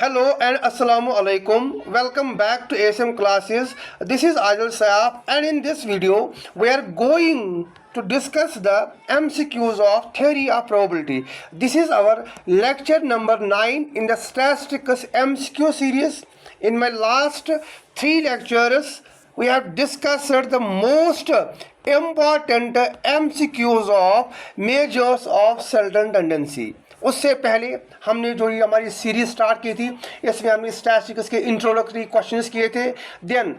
Hello and Assalamu alaikum. Welcome back to ASM classes. This is Adil Saab, and in this video we are going to discuss the MCQs of theory of probability. This is our lecture number 9 in the statistics MCQ series. In my last 3 lectures we have discussed the most important MCQs of measures of certain tendency. उससे पहले हमने जो ये हमारी series start की थी, इसमें हमने स्टैटिस्टिक्स के इंट्रोडक्टरी क्वेश्चंस किए थे, then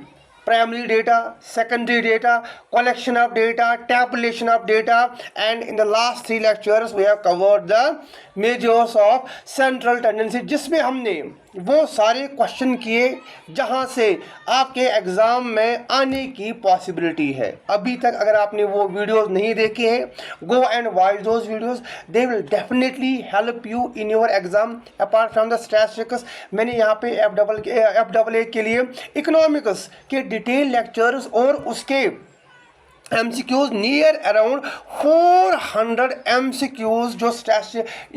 primary data, secondary data, collection of data, tabulation of data, and in the last 3 lectures we have covered the measures of central tendency, जिसमें हमने वो सारे क्वेश्चन किए जहाँ से आपके एग्ज़ाम में आने की पॉसिबिलिटी है. अभी तक अगर आपने वो वीडियोस नहीं देखे हैं, go and watch those videos, they will definitely help you in your exam. Apart from the statistics मैंने यहाँ पे FAA के लिए इकोनॉमिक्स के डिटेल लेक्चर्स और उसके MCQs नियर अराउंड 400 MCQs जो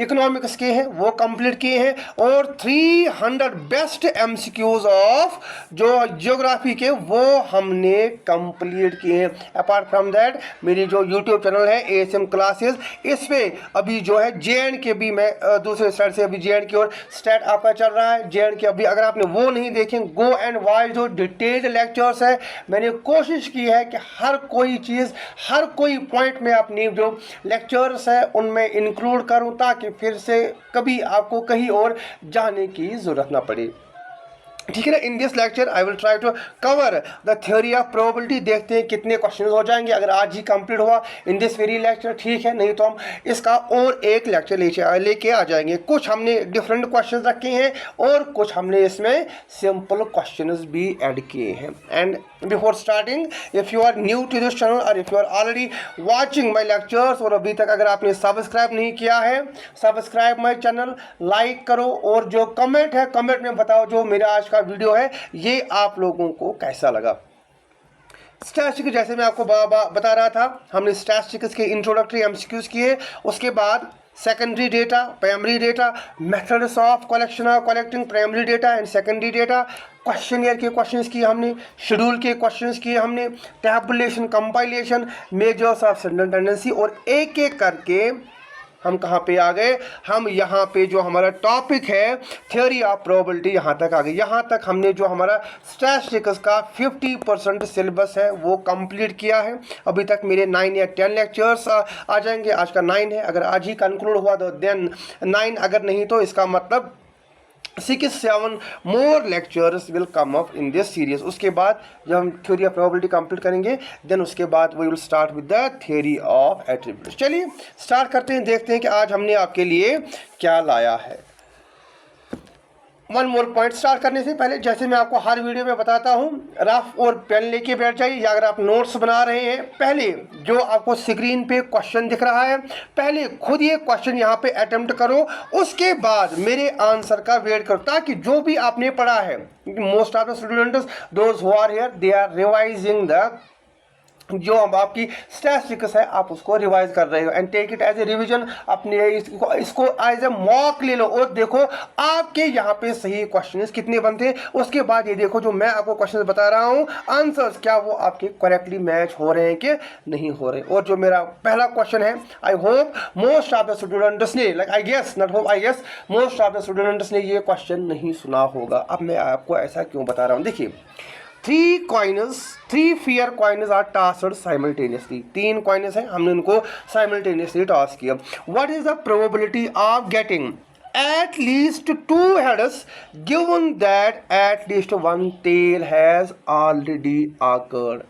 इकोनॉमिक्स के हैं वो कंप्लीट किए हैं, और 300 बेस्ट MCQs ऑफ जो जियोग्राफी के वो हमने कंप्लीट किए हैं. अपार्ट फ्रॉम दैट मेरी जो यूट्यूब चैनल है ASM क्लासेस, इस पे अभी जो है JNK भी मैं दूसरे साइड से अभी JNK और स्टैट आपका चल रहा है. JNK अभी अगर आपने वो नहीं देखें, गो एंड वॉच जो डिटेल्ड लेक्चर्स है. मैंने कोशिश की है कि हर कोई चीज़, हर कोई पॉइंट में अपनी जो लेक्चर्स है उनमें इंक्लूड करूं, ताकि फिर से कभी आपको कहीं और जाने की ज़रूरत ना पड़े. ठीक है ना. In this lecture I will try to cover the theory of probability. देखते हैं कितने क्वेश्चन हो जाएंगे अगर आज ही कंप्लीट हुआ इन दिस वेरी लेक्चर. ठीक है, नहीं तो हम इसका और एक लेक्चर लेके आ जाएंगे. कुछ हमने डिफरेंट क्वेश्चन रखे हैं और कुछ हमने इसमें सिंपल क्वेश्चंस भी ऐड किए हैं. And before starting, if you are new to this channel और if you are already watching my lectures और अभी तक अगर आपने सब्सक्राइब नहीं किया है, सब्सक्राइब माई चैनल, लाइक करो, और जो कमेंट है कमेंट में बताओ जो मेरा आज का वीडियो है ये आप लोगों को कैसा लगा. स्टैटिस्टिक्स जैसे मैं आपको बता रहा था, हमने स्टैटिस्टिक्स के इंट्रोडक्टरी MCQs किए, उसके बाद secondary data, primary data, methods of collecting primary data and secondary data, questionnaire के क्वेश्चंस किए हमने, शेड्यूल के क्वेश्चंस किए हमने, tabulation, compilation, measures of certain tendency, और एक एक करके हम कहाँ पे आ गए, हम यहाँ पे जो हमारा टॉपिक है थ्योरी ऑफ प्रोबेबिलिटी यहाँ तक आ गए. यहाँ तक हमने जो हमारा स्टैटिस्टिक्स का 50% सिलेबस है वो कंप्लीट किया है. अभी तक मेरे 9 या 10 लेक्चर्स आ जाएंगे. आज का 9 है, अगर आज ही कंक्लूड हुआ तो देन 9, अगर नहीं तो इसका मतलब 6-7 more lectures will come up in this series. उसके बाद जब हम थ्योरी ऑफ प्रोबेबिलिटी कंप्लीट करेंगे, देन उसके बाद we will start with the theory of attributes. चलिए स्टार्ट करते हैं, देखते हैं कि आज हमने आपके लिए क्या लाया है. वन मोर पॉइंट स्टार्ट करने से पहले, जैसे मैं आपको हर वीडियो में बताता हूँ, रफ और पेन लेके बैठ जाइए, या अगर आप नोट्स बना रहे हैं, पहले जो आपको स्क्रीन पे क्वेश्चन दिख रहा है पहले खुद ये क्वेश्चन यहाँ पे अटेम्प्ट करो, उसके बाद मेरे आंसर का वेट करो, ताकि जो भी आपने पढ़ा है, most of the students those who are here they are revising the जो अब आपकी स्टैटिस्टिक्स है आप उसको रिवाइज कर रहे हो, and take it as a revision. अपने इसको एज ए मॉक ले लो और देखो आपके यहाँ पे सही क्वेश्चंस कितने बनते हैं. उसके बाद ये देखो जो मैं आपको क्वेश्चंस बता रहा हूँ, आंसर्स क्या वो आपके करेक्टली मैच हो रहे हैं कि नहीं हो रहे. और जो मेरा पहला क्वेश्चन है, I hope most of the students ने, like I guess not hope, I guess most of the students ने ये क्वेश्चन नहीं सुना होगा. अब मैं आपको ऐसा क्यों बता रहा हूँ, देखिए, 3 fair coins are tossed simultaneously. 3 coins हैं, हमने उनको simultaneously toss किया. What is the probability of getting at least 2 heads given that at least 1 tail has already occurred?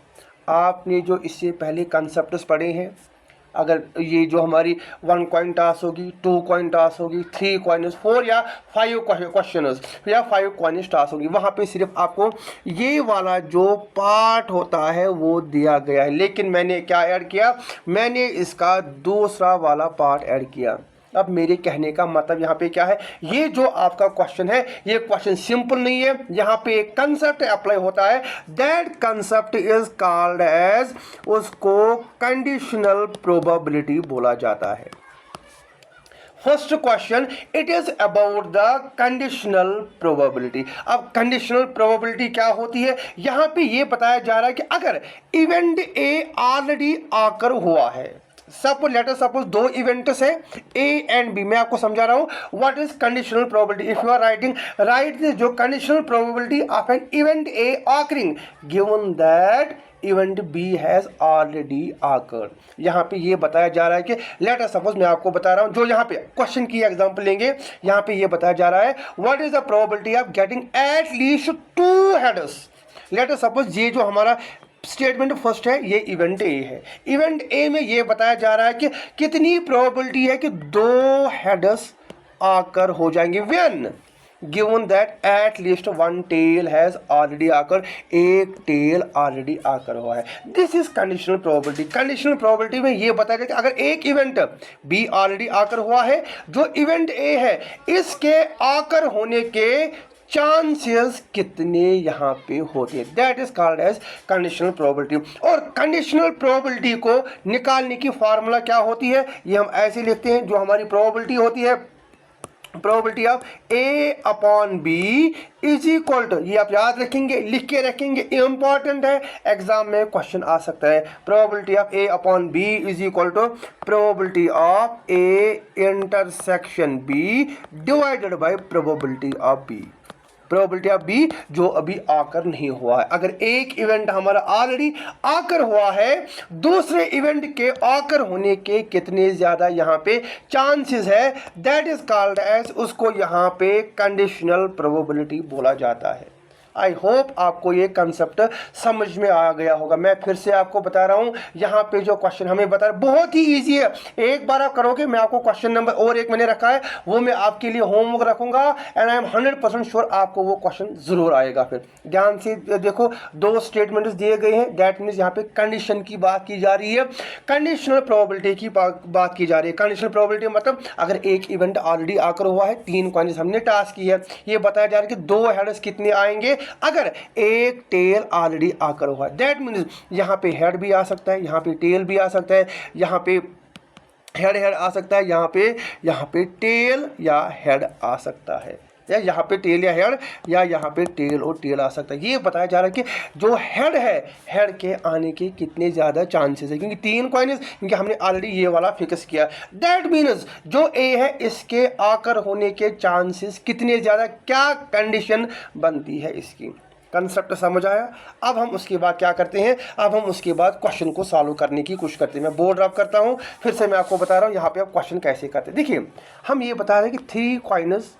आपने जो इससे पहले कंसेप्ट्स पढ़े हैं, अगर ये जो हमारी 1 कॉइन टॉस होगी, 2 कॉइन टॉस होगी, 3 कॉइन्स, 4 या 5 क्वेश्चंस या 5 कॉइन्स टॉस होगी, वहाँ पे सिर्फ आपको ये वाला जो पार्ट होता है वो दिया गया है. लेकिन मैंने क्या ऐड किया, मैंने इसका दूसरा वाला पार्ट ऐड किया. अब मेरे कहने का मतलब यहाँ पे क्या है, ये जो आपका क्वेश्चन है ये क्वेश्चन सिंपल नहीं है, यहाँ पे एक कंसेप्ट अप्लाई होता है. That concept is called as, उसको कंडीशनल प्रोबेबिलिटी बोला जाता है. First question it is about the conditional probability. अब कंडीशनल प्रोबेबिलिटी क्या होती है, यहां पे ये बताया जा रहा है कि अगर इवेंट ए ऑलरेडी आकर हुआ है, सपोज दो इवेंट्स है ए एंड बी, मैं आपको समझा रहा हूं what is conditional probability. If you are writing, right जो conditional probability of an event A occurring given that event B has already occurred. यहाँ पे ये बताया जा रहा है कि लेट अस सपोज, मैं आपको बता रहा हूँ, जो यहाँ पे क्वेश्चन की एग्जांपल लेंगे, यहाँ पे ये बताया जा रहा है what is the probability of getting at least 2 headers. Late us suppose ये जो हमारा स्टेटमेंट फर्स्ट है, ये इवेंट ए है। इवेंट ए में ये बताया जा रहा है कि कितनी प्रोबेबिलिटी है कि 2 हेडर्स आकर हो जाएंगे when given that at least 1 tail has already occurred, एक टेल ऑलरेडी आकर हुआ है। This is conditional probability. Conditional probability में ये बताया गया कि अगर एक इवेंट बी ऑलरेडी आकर हुआ है, जो इवेंट ए है इसके आकर होने के चांसेस कितने यहाँ पे होते हैं, that is called as conditional probability. और कंडीशनल प्रोबेबिलिटी को निकालने की फार्मूला क्या होती है, ये हम ऐसे लिखते हैं, जो हमारी प्रोबेबिलिटी होती है, probability of A upon B is equal to, ये आप याद रखेंगे, लिख के रखेंगे, इंपॉर्टेंट है, एग्जाम में क्वेश्चन आ सकता है। Probability of A upon B is equal to probability of A intersection B divided by probability of B. Probability of B जो अभी आकर नहीं हुआ है। अगर एक इवेंट हमारा ऑलरेडी आकर हुआ है, दूसरे इवेंट के आकर होने के कितने ज़्यादा यहाँ पे चांसेस है, दैट इज कॉल्ड एज, उसको यहाँ पे कंडीशनल प्रोबेबिलिटी बोला जाता है। आई होप आपको ये कंसेप्ट समझ में आ गया होगा। मैं फिर से आपको बता रहा हूँ, यहाँ पे जो क्वेश्चन हमें बता रहा बहुत ही इजी है, एक बार आप करोगे, मैं आपको क्वेश्चन नंबर और एक मैंने रखा है, वो मैं आपके लिए होमवर्क रखूंगा एंड आई एम 100% श्योर आपको वो क्वेश्चन जरूर आएगा। फिर ध्यान से देखो, 2 स्टेटमेंट्स दिए गए हैं, दैट मीन्स यहाँ पे कंडीशन की बात की जा रही है, कंडीशनल प्रोबेबिलिटी की बात की जा रही है। कंडीशनल प्रोबेबिलिटी मतलब अगर एक इवेंट ऑलरेडी आकर हुआ है, 3 क्वेश्चन हमने टास्क की है, ये बताया जा रहा है कि 2 हेडर्स कितने आएंगे अगर एक टेल ऑलरेडी आकर हुआ है। दैट मीन्स यहाँ पे हेड भी आ सकता है, यहाँ पे टेल भी आ सकता है, यहाँ पे हेड आ सकता है, यहाँ पे टेल या हेड आ सकता है, या यहाँ पे टेल या हेड, या यहाँ पे टेल और टेल आ सकता है। ये बताया जा रहा है कि जो हेड है, हेड के आने के कितने ज़्यादा चांसेस है, क्योंकि 3 कॉइन्स, क्योंकि हमने ऑलरेडी ये वाला फिक्स किया। दैट मीन्स जो ए है इसके आकर होने के चांसेस कितने ज़्यादा, क्या कंडीशन बनती है इसकी। कंसेप्ट समझ आया। अब हम उसके बाद क्या करते हैं, अब हम उसके बाद क्वेश्चन को सॉल्व करने की कोशिश करते हैं। मैं बोर्ड ड्रॉप करता हूँ, फिर से मैं आपको बता रहा हूँ यहाँ पे आप क्वेश्चन कैसे करते हैं। देखिए, हम ये बता रहे हैं कि 3 कॉइन्स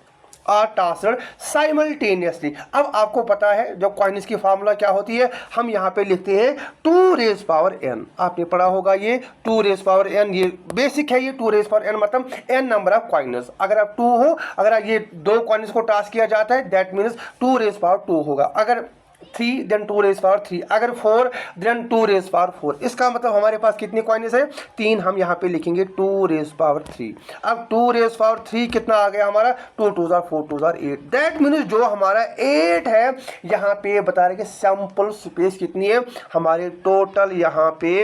आर टास्ड साइमल्टेनियसली। अब आपको पता है जो कॉइन्स की फार्मूला क्या होती है, हम यहाँ पे लिखते हैं 2 रेज़ पावर n। आपने पढ़ा होगा ये 2 रेज़ पावर n, ये बेसिक है, ये 2 रेज़ पावर n मतलब n नंबर ऑफ कॉइन्स। अगर आप 2 हो, अगर ये 2 कॉइन्स को टास्क किया जाता है, दैट मीन्स 2 रेज़ पावर 2 होगा। अगर 3 देन 2 रेज़ पावर 3, अगर 4 देन 2 रेज़ पावर 4। इसका मतलब हमारे पास कितने कॉइन्स है, 3, हम यहाँ पे लिखेंगे 2 रेज़ पावर 3। अब 2 रेज़ पावर 3 कितना आ गया हमारा, 2 2 4 2 8। दैट मीन्स जो हमारा 8 है, यहाँ पे बता रहे कि सैंपल स्पेस कितनी है हमारे टोटल, यहाँ पे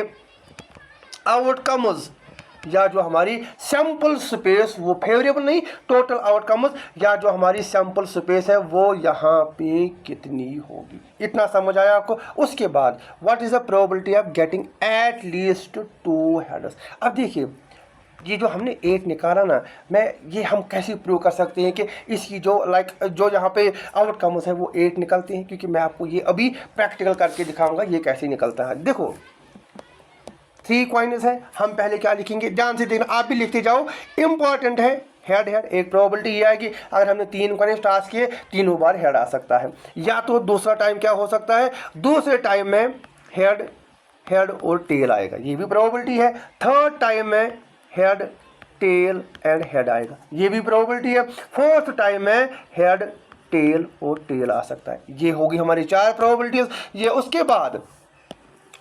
आउटकम्स या जो हमारी सैंपल स्पेस, वो फेवरेबल नहीं, टोटल आउटकम्स या जो हमारी सैंपल स्पेस है वो यहाँ पे कितनी होगी। इतना समझ आया आपको। उसके बाद what is the probability of getting at least 2 headers. अब देखिए, ये जो हमने 8 निकाला ना, ये हम कैसे प्रूव कर सकते हैं कि इसकी जो जो यहाँ पे आउटकम्स है वो 8 निकलते हैं, क्योंकि मैं आपको ये अभी प्रैक्टिकल करके दिखाऊंगा ये कैसे निकलता है। देखो, 3 कॉइन्स है, हम पहले क्या लिखेंगे, ध्यान से देखना, आप भी लिखते जाओ, इंपॉर्टेंट है। हेड एक प्रोबेबिलिटी ये आएगी, अगर हमने 3 कॉइन्स टास्क किए, 3 बार हेड आ सकता है। या तो दूसरा टाइम क्या हो सकता है, दूसरे टाइम में हेड और टेल आएगा, ये भी प्रोबेबिलिटी है। थर्ड टाइम में हेड टेल एंड हेड आएगा, ये भी प्रोबेबिलिटी है। फोर्थ टाइम में हेड टेल और टेल आ सकता है। ये होगी हमारी 4 प्रोबेबिलिटीज। ये उसके बाद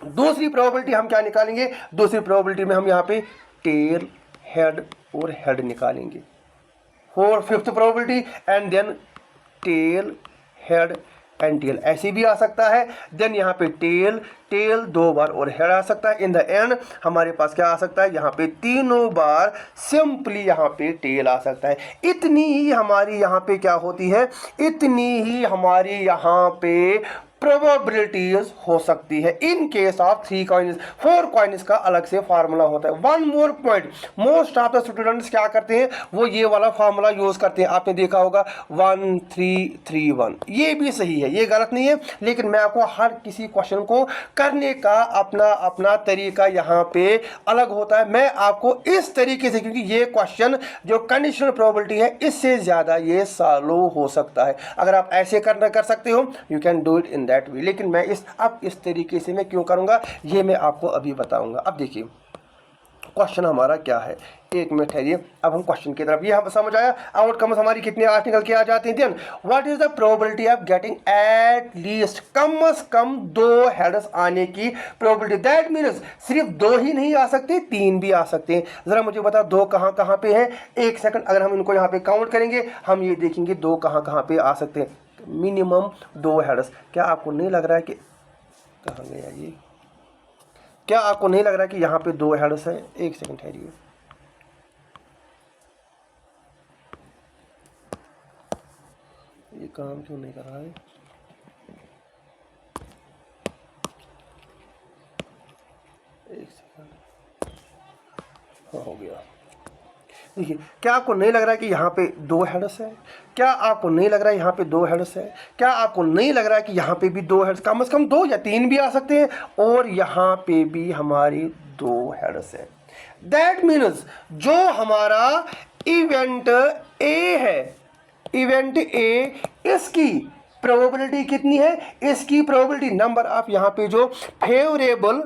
दूसरी प्रोबेबिलिटी हम क्या निकालेंगे, दूसरी प्रोबेबिलिटी में हम यहाँ पे टेल, हेड और हेड निकालेंगे। 4th probability and then tail, head and tail ऐसे भी आ सकता है। देन यहाँ पे टेल टेल 2 बार और हेड आ सकता है। इन द एंड हमारे पास क्या आ सकता है, यहाँ पे 3 बार सिंपली यहाँ पे टेल आ सकता है। इतनी ही हमारी यहाँ पे क्या होती है, इतनी ही हमारी यहाँ पे प्रोबेबिलिटीज हो सकती है in case of 3 coins. 4 coins का अलग से फार्मूला होता है। One more point, most of the students क्या करते हैं, वो ये वाला फार्मूला यूज करते हैं। आपने देखा होगा 1 3 3 1, ये भी सही है, ये गलत नहीं है, लेकिन मैं आपको हर किसी क्वेश्चन को करने का अपना अपना तरीका यहाँ पे अलग होता है। मैं आपको इस तरीके से, क्योंकि ये क्वेश्चन जो कंडीशनल प्रोबेबिलिटी है इससे ज़्यादा ये सॉल्व हो सकता है। अगर आप ऐसे कर सकते हो, you can do it in that way, लेकिन मैं इस तरीके से मैं क्यों करूँगा ये मैं आपको अभी बताऊँगा। अब देखिए क्वेश्चन हमारा क्या है, 1 मिनट ठहरिए, अब हम क्वेश्चन की तरफ। ये हम समझ आया, आउटकम्स हमारी कितने 8 निकल के आ जाते हैं। Then what is the probability of getting at least, कम से कम 2 हेड्स आने की प्रोबेबिलिटी। दैट मीन्स सिर्फ 2 ही नहीं आ सकते, 3 भी आ सकते हैं। ज़रा मुझे बताओ 2 कहाँ कहाँ पे हैं। 1 सेकंड, अगर हम इनको यहाँ पे काउंट करेंगे हम ये देखेंगे 2 कहाँ कहाँ पे आ सकते हैं। Minimum 2 heads. क्या आपको नहीं लग रहा है कि कहाँ गया ये, क्या आपको नहीं लग रहा है कि यहाँ पे 2 हेड्स है। 1 सेकंड ठहरिए, ये काम क्यों नहीं कर रहा है। एक सेकंड, हाँ हो गया। देखिए, क्या आपको नहीं लग रहा है कि यहाँ पे 2 हेड्स है? क्या आपको नहीं लग रहा है यहाँ पे 2 हेड्स है? क्या आपको नहीं लग रहा है कि यहाँ पे भी 2 हेड्स, कम से कम 2 या 3 भी आ सकते हैं, और यहाँ पे भी हमारी 2 हेड्स है। दैट मीन्स जो हमारा इवेंट ए है, इवेंट ए, इसकी प्रोबेबिलिटी कितनी है, इसकी प्रोबेबिलिटी नंबर ऑफ यहाँ पे जो फेवरेबल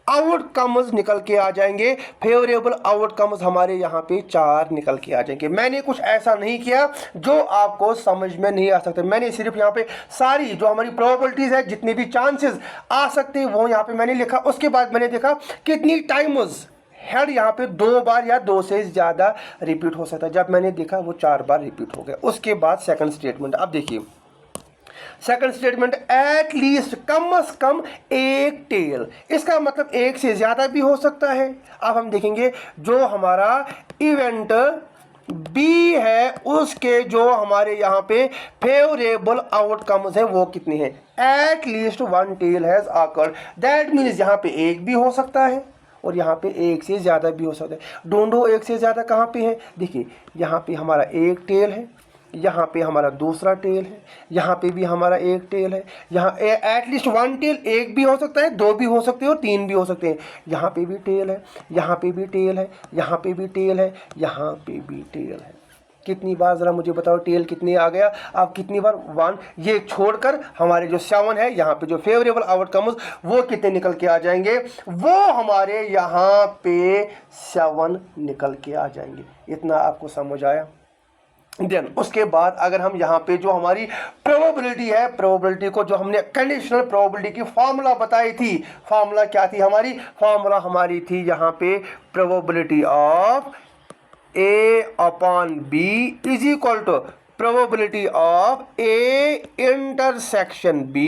आउटकम्स निकल के आ जाएंगे, फेवरेबल आउटकम्स हमारे यहाँ पे 4 निकल के आ जाएंगे। मैंने कुछ ऐसा नहीं किया जो आपको समझ में नहीं आ सकता। मैंने सिर्फ यहाँ पे सारी जो हमारी प्रोबेबिलिटीज है, जितने भी चांसेस आ सकते हैं वो यहाँ पे मैंने लिखा। उसके बाद मैंने देखा कितनी टाइम्स हेड यहाँ पे 2 बार या 2 से ज़्यादा रिपीट हो सकता है। जब मैंने देखा वो 4 बार रिपीट हो गया। उसके बाद सेकंड स्टेटमेंट, अब देखिए सेकंड स्टेटमेंट, एट लीस्ट, कम से कम 1 टेल, इसका मतलब 1 से ज़्यादा भी हो सकता है। अब हम देखेंगे जो हमारा इवेंट बी है उसके जो हमारे यहाँ पे फेवरेबल आउटकम्स है वो कितने हैं। At least 1 tail has occurred. That means यहाँ पे 1 भी हो सकता है और यहाँ पे 1 से ज़्यादा भी हो सकता है। ढूंढो 1 से ज़्यादा कहाँ पे है। देखिए यहाँ पे हमारा 1 टेल है, यहाँ पे हमारा दूसरा टेल है, यहाँ पे भी हमारा 1 टेल है। यहाँ एटलीस्ट 1 टेल, 1 भी हो सकता है, 2 भी हो सकते हैं और 3 भी हो सकते हैं। यहाँ पे भी टेल है, यहाँ पे भी टेल है, यहाँ पे भी टेल है, यहाँ पे भी टेल है। कितनी बार ज़रा मुझे बताओ टेल कितनी आ गया। अब कितनी बार 1, ये छोड़कर हमारे जो 7 है यहाँ पे जो फेवरेबल आउटकम्स वो कितने निकल के आ जाएंगे, वो हमारे यहाँ पे 7 निकल के आ जाएंगे। इतना आपको समझ आया। देन उसके बाद अगर हम यहाँ पे जो हमारी प्रोबेबिलिटी है, प्रोबेबिलिटी को जो हमने कंडीशनल प्रोबेबिलिटी की फार्मूला बताई थी, फार्मूला क्या थी हमारी, फार्मूला हमारी थी यहाँ पे probability of A upon B is equal to probability of A intersection B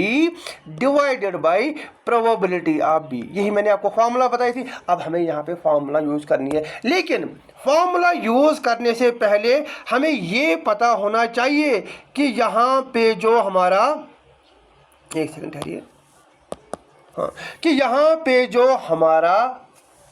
divided by probability of B। यही मैंने आपको फार्मूला बताई थी। अब हमें यहाँ पे फार्मूला यूज़ करनी है, लेकिन फार्मूला यूज़ करने से पहले हमें ये पता होना चाहिए कि यहाँ पे जो हमारा, 1 सेकंड ठहरिए, हाँ, कि यहाँ पे जो हमारा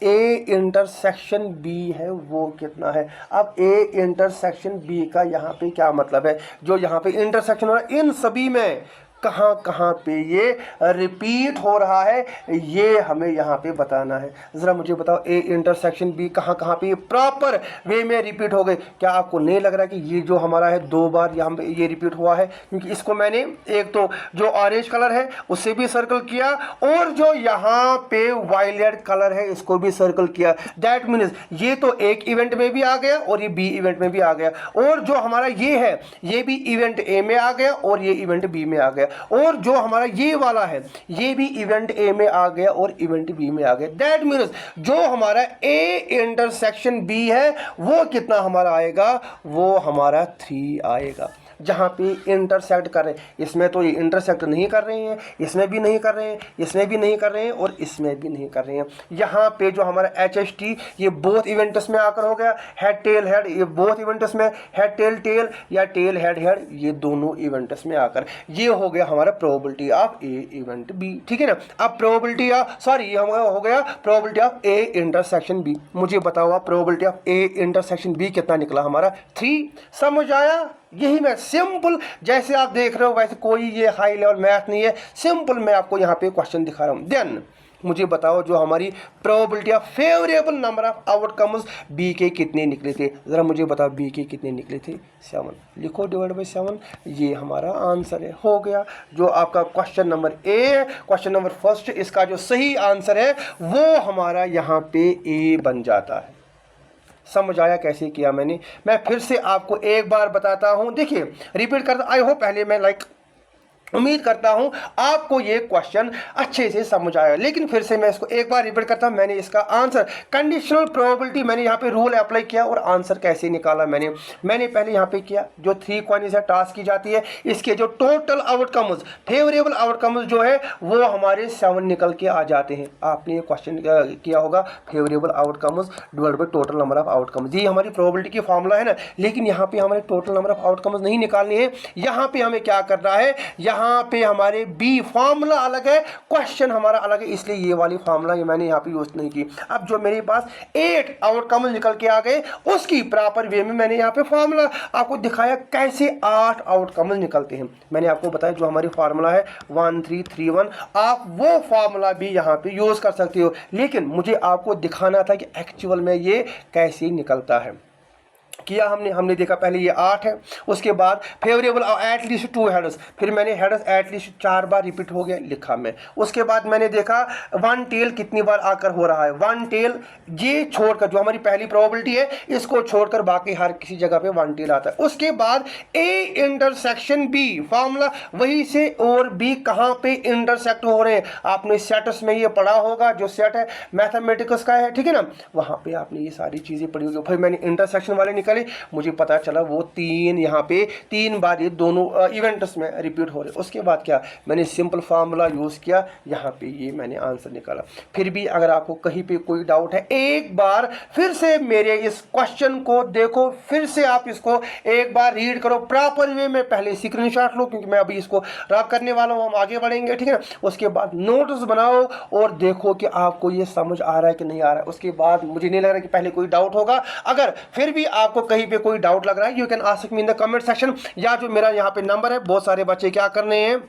A इंटरसेक्शन B है वो कितना है। अब A इंटरसेक्शन B का यहाँ पे क्या मतलब है, जो यहाँ पे इंटरसेक्शन हो रहा है इन सभी में कहाँ कहाँ पे ये रिपीट हो रहा है, ये हमें यहाँ पे बताना है। ज़रा मुझे बताओ A इंटरसेक्शन B कहाँ कहाँ पे प्रॉपर वे में रिपीट हो गए। क्या आपको नहीं लग रहा है कि ये जो हमारा है 2 बार यहाँ पे ये रिपीट हुआ है, क्योंकि इसको मैंने एक तो जो ऑरेंज कलर है उससे भी सर्कल किया और जो यहाँ पे वायलेट कलर है इसको भी सर्कल किया। दैट मीन्स ये तो एक इवेंट में भी आ गया और ये B इवेंट में भी आ गया, और जो हमारा ये है ये भी इवेंट A में आ गया और ये इवेंट B में आ गया, और जो हमारा ये वाला है ये भी इवेंट A में आ गया और इवेंट B में आ गया। दैट मीन्स जो हमारा A इंटरसेक्शन B है वो कितना हमारा आएगा, वो हमारा 3 आएगा। जहाँ पे इंटरसेक्ट कर रहे हैं। इसमें तो ये इंटरसेक्ट नहीं कर रहे हैं, इसमें भी नहीं कर रहे हैं, इसमें भी नहीं कर रहे हैं और इसमें भी नहीं कर रहे हैं। यहाँ पे जो हमारा HHT ये बोथ इवेंट्स में आकर हो गया, हेड टेल हेड ये बोथ इवेंट्स में, हेड टेल टेल या टेल हेड हेड ये दोनों इवेंट्स में आकर ये हो गया हमारा probability of A event B. ठीक है ना। अब प्रोबेबिलिटी ऑफ ये हो गया probability of A intersection B. मुझे बताओ आप probability of A intersection B कितना निकला हमारा 3। समझ आया। यही मैं सिंपल जैसे आप देख रहे हो वैसे कोई ये हाई लेवल मैथ नहीं है, सिंपल मैं आपको यहाँ पे क्वेश्चन दिखा रहा हूँ। देन मुझे बताओ जो हमारी probability of favourable number of outcomes B के कितने निकले थे, ज़रा मुझे बताओ बी के कितने निकले थे 7। लिखो डिवाइड बाई 7, ये हमारा आंसर है। हो गया जो आपका क्वेश्चन नंबर ए है, क्वेश्चन नंबर फर्स्ट, इसका जो सही आंसर है वो हमारा यहाँ पे ए बन जाता है। समझ आया कैसे किया मैंने। मैं फिर से आपको एक बार बताता हूँ, देखिए रिपीट करता। आई होप पहले मैं उम्मीद करता हूं आपको ये क्वेश्चन अच्छे से समझ आया, लेकिन फिर से मैं इसको एक बार रिपीट करता हूं। मैंने इसका आंसर कंडीशनल प्रोबेबिलिटी मैंने यहाँ पे रूल अप्लाई किया और आंसर कैसे निकाला मैंने पहले यहाँ पे किया जो 3 कॉइन से टास्क की जाती है, इसके जो टोटल आउटकम्स फेवरेबल आउटकम्स जो है वो हमारे 7 निकल के आ जाते हैं। आपने ये क्वेश्चन किया होगा favourable outcomes divide by total number of outcomes, ये हमारी प्रोबेबिलिटी की फॉर्मूला है ना। लेकिन यहाँ पे हमारे टोटल नंबर ऑफ आउटकम्स नहीं निकालनी है, यहाँ पे हमें क्या करना है, यहाँ पे हमारे बी फार्मूला अलग है, क्वेश्चन हमारा अलग है, इसलिए ये वाली फार्मूला ये मैंने यहाँ पे यूज नहीं की। अब जो मेरे पास 8 आउटकम निकल के आ गए उसकी प्रॉपर वे में मैंने यहाँ पे फार्मूला आपको दिखाया कैसे 8 आउटकम निकलते हैं। मैंने आपको बताया जो हमारी फार्मूला है 1331, आप वो फार्मूला भी यहाँ पे यूज कर सकते हो, लेकिन मुझे आपको दिखाना था कि एक्चुअल में ये कैसे निकलता है। किया हमने देखा पहले ये 8 है, उसके बाद फेवरेबल एटलीस्ट 2 हेडर्स, फिर मैंने हेडर्स एटलीस्ट 4 बार रिपीट हो गया लिखा मैं। उसके बाद मैंने देखा 1 टेल कितनी बार आकर हो रहा है, 1 टेल ये छोड़कर जो हमारी पहली प्रोबेबिलिटी है इसको छोड़कर बाकी हर किसी जगह पे 1 टेल आता है। उसके बाद ए इंटरसेक्शन बी फार्मूला वही से और बी कहाँ पे इंटरसेक्ट हो रहे हैं, आपने सेट्स में ये पढ़ा होगा, जो सेट है मैथमेटिक्स का है, ठीक है ना, वहाँ पे आपने ये सारी चीज़ें पढ़ी होगी। फिर मैंने इंटरसेक्शन वाले निकले, मुझे पता चला वो 3 यहाँ पे 3 बार ये दोनों इवेंट्स में रिपीट हो रहे। उसके बाद क्या, मैंने सिंपल फार्मूला यूज़ किया, यहाँ पे ये मैंने आंसर निकाला। फिर भी अगर आपको कहीं पे कोई डाउट है एक बार फिर से मेरे इस क्वेश्चन को देखो, फिर से आप इसको एक बार रीड करो प्रॉपर वे में, पहले स्क्रीनशॉट लो क्योंकि मैं अभी इसको रब करने वाला हूँ, हम आगे बढ़ेंगे, ठीक है ना। उसके बाद नोट्स बनाओ और देखो कि आपको ये समझ आ रहा है कि नहीं आ रहा है। उसके बाद मुझे नहीं लग रहा कि पहले कोई डाउट होगा। अगर फिर भी आपको कहीं पे कोई डाउट लग रहा है, you can ask me in the comment section, या जो मेरा यहाँ पे नंबर है, बहुत सारे बच्चे क्या कर रहे हैं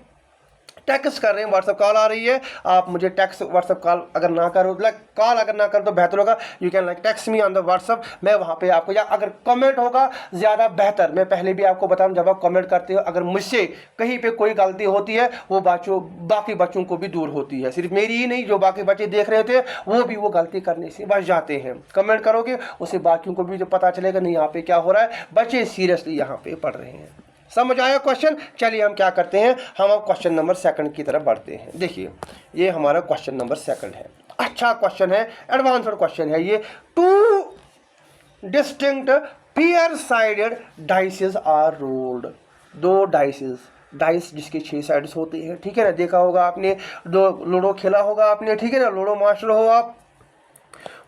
टेक्स्ट कर रहे हैं, व्हाट्सएप कॉल आ रही है, आप मुझे टेक्स्ट व्हाट्सएप कॉल अगर ना करो, कॉल अगर ना करो तो बेहतर होगा, you can text me on the WhatsApp, मैं वहाँ पे आपको, या अगर कमेंट होगा ज़्यादा बेहतर। मैं पहले भी आपको बताऊँ जब आप कमेंट करते हो अगर मुझसे कहीं पे कोई गलती होती है वो बाकी बच्चों को भी दूर होती है, सिर्फ मेरी ही नहीं, जो बाकी बच्चे देख रहे थे वो भी वो गलती करने से बच जाते हैं। कमेंट करोगे उससे बाकियों को भी जो पता चलेगा नहीं यहाँ पे क्या हो रहा है, बच्चे सीरियसली यहाँ पे पढ़ रहे हैं। समझ आया क्वेश्चन। चलिए हम क्या करते हैं, हम अब क्वेश्चन नंबर 2 की तरफ बढ़ते हैं। देखिए ये हमारा क्वेश्चन नंबर 2 है, अच्छा क्वेश्चन है, एडवांस्ड क्वेश्चन है ये। 2 distinct pair sided dices are rolled, 2 dice जिसके 6 साइड्स होते हैं, ठीक है ना, देखा होगा आपने, लूडो खेला होगा आपने, ठीक है ना, लूडो मास्टर हो आप।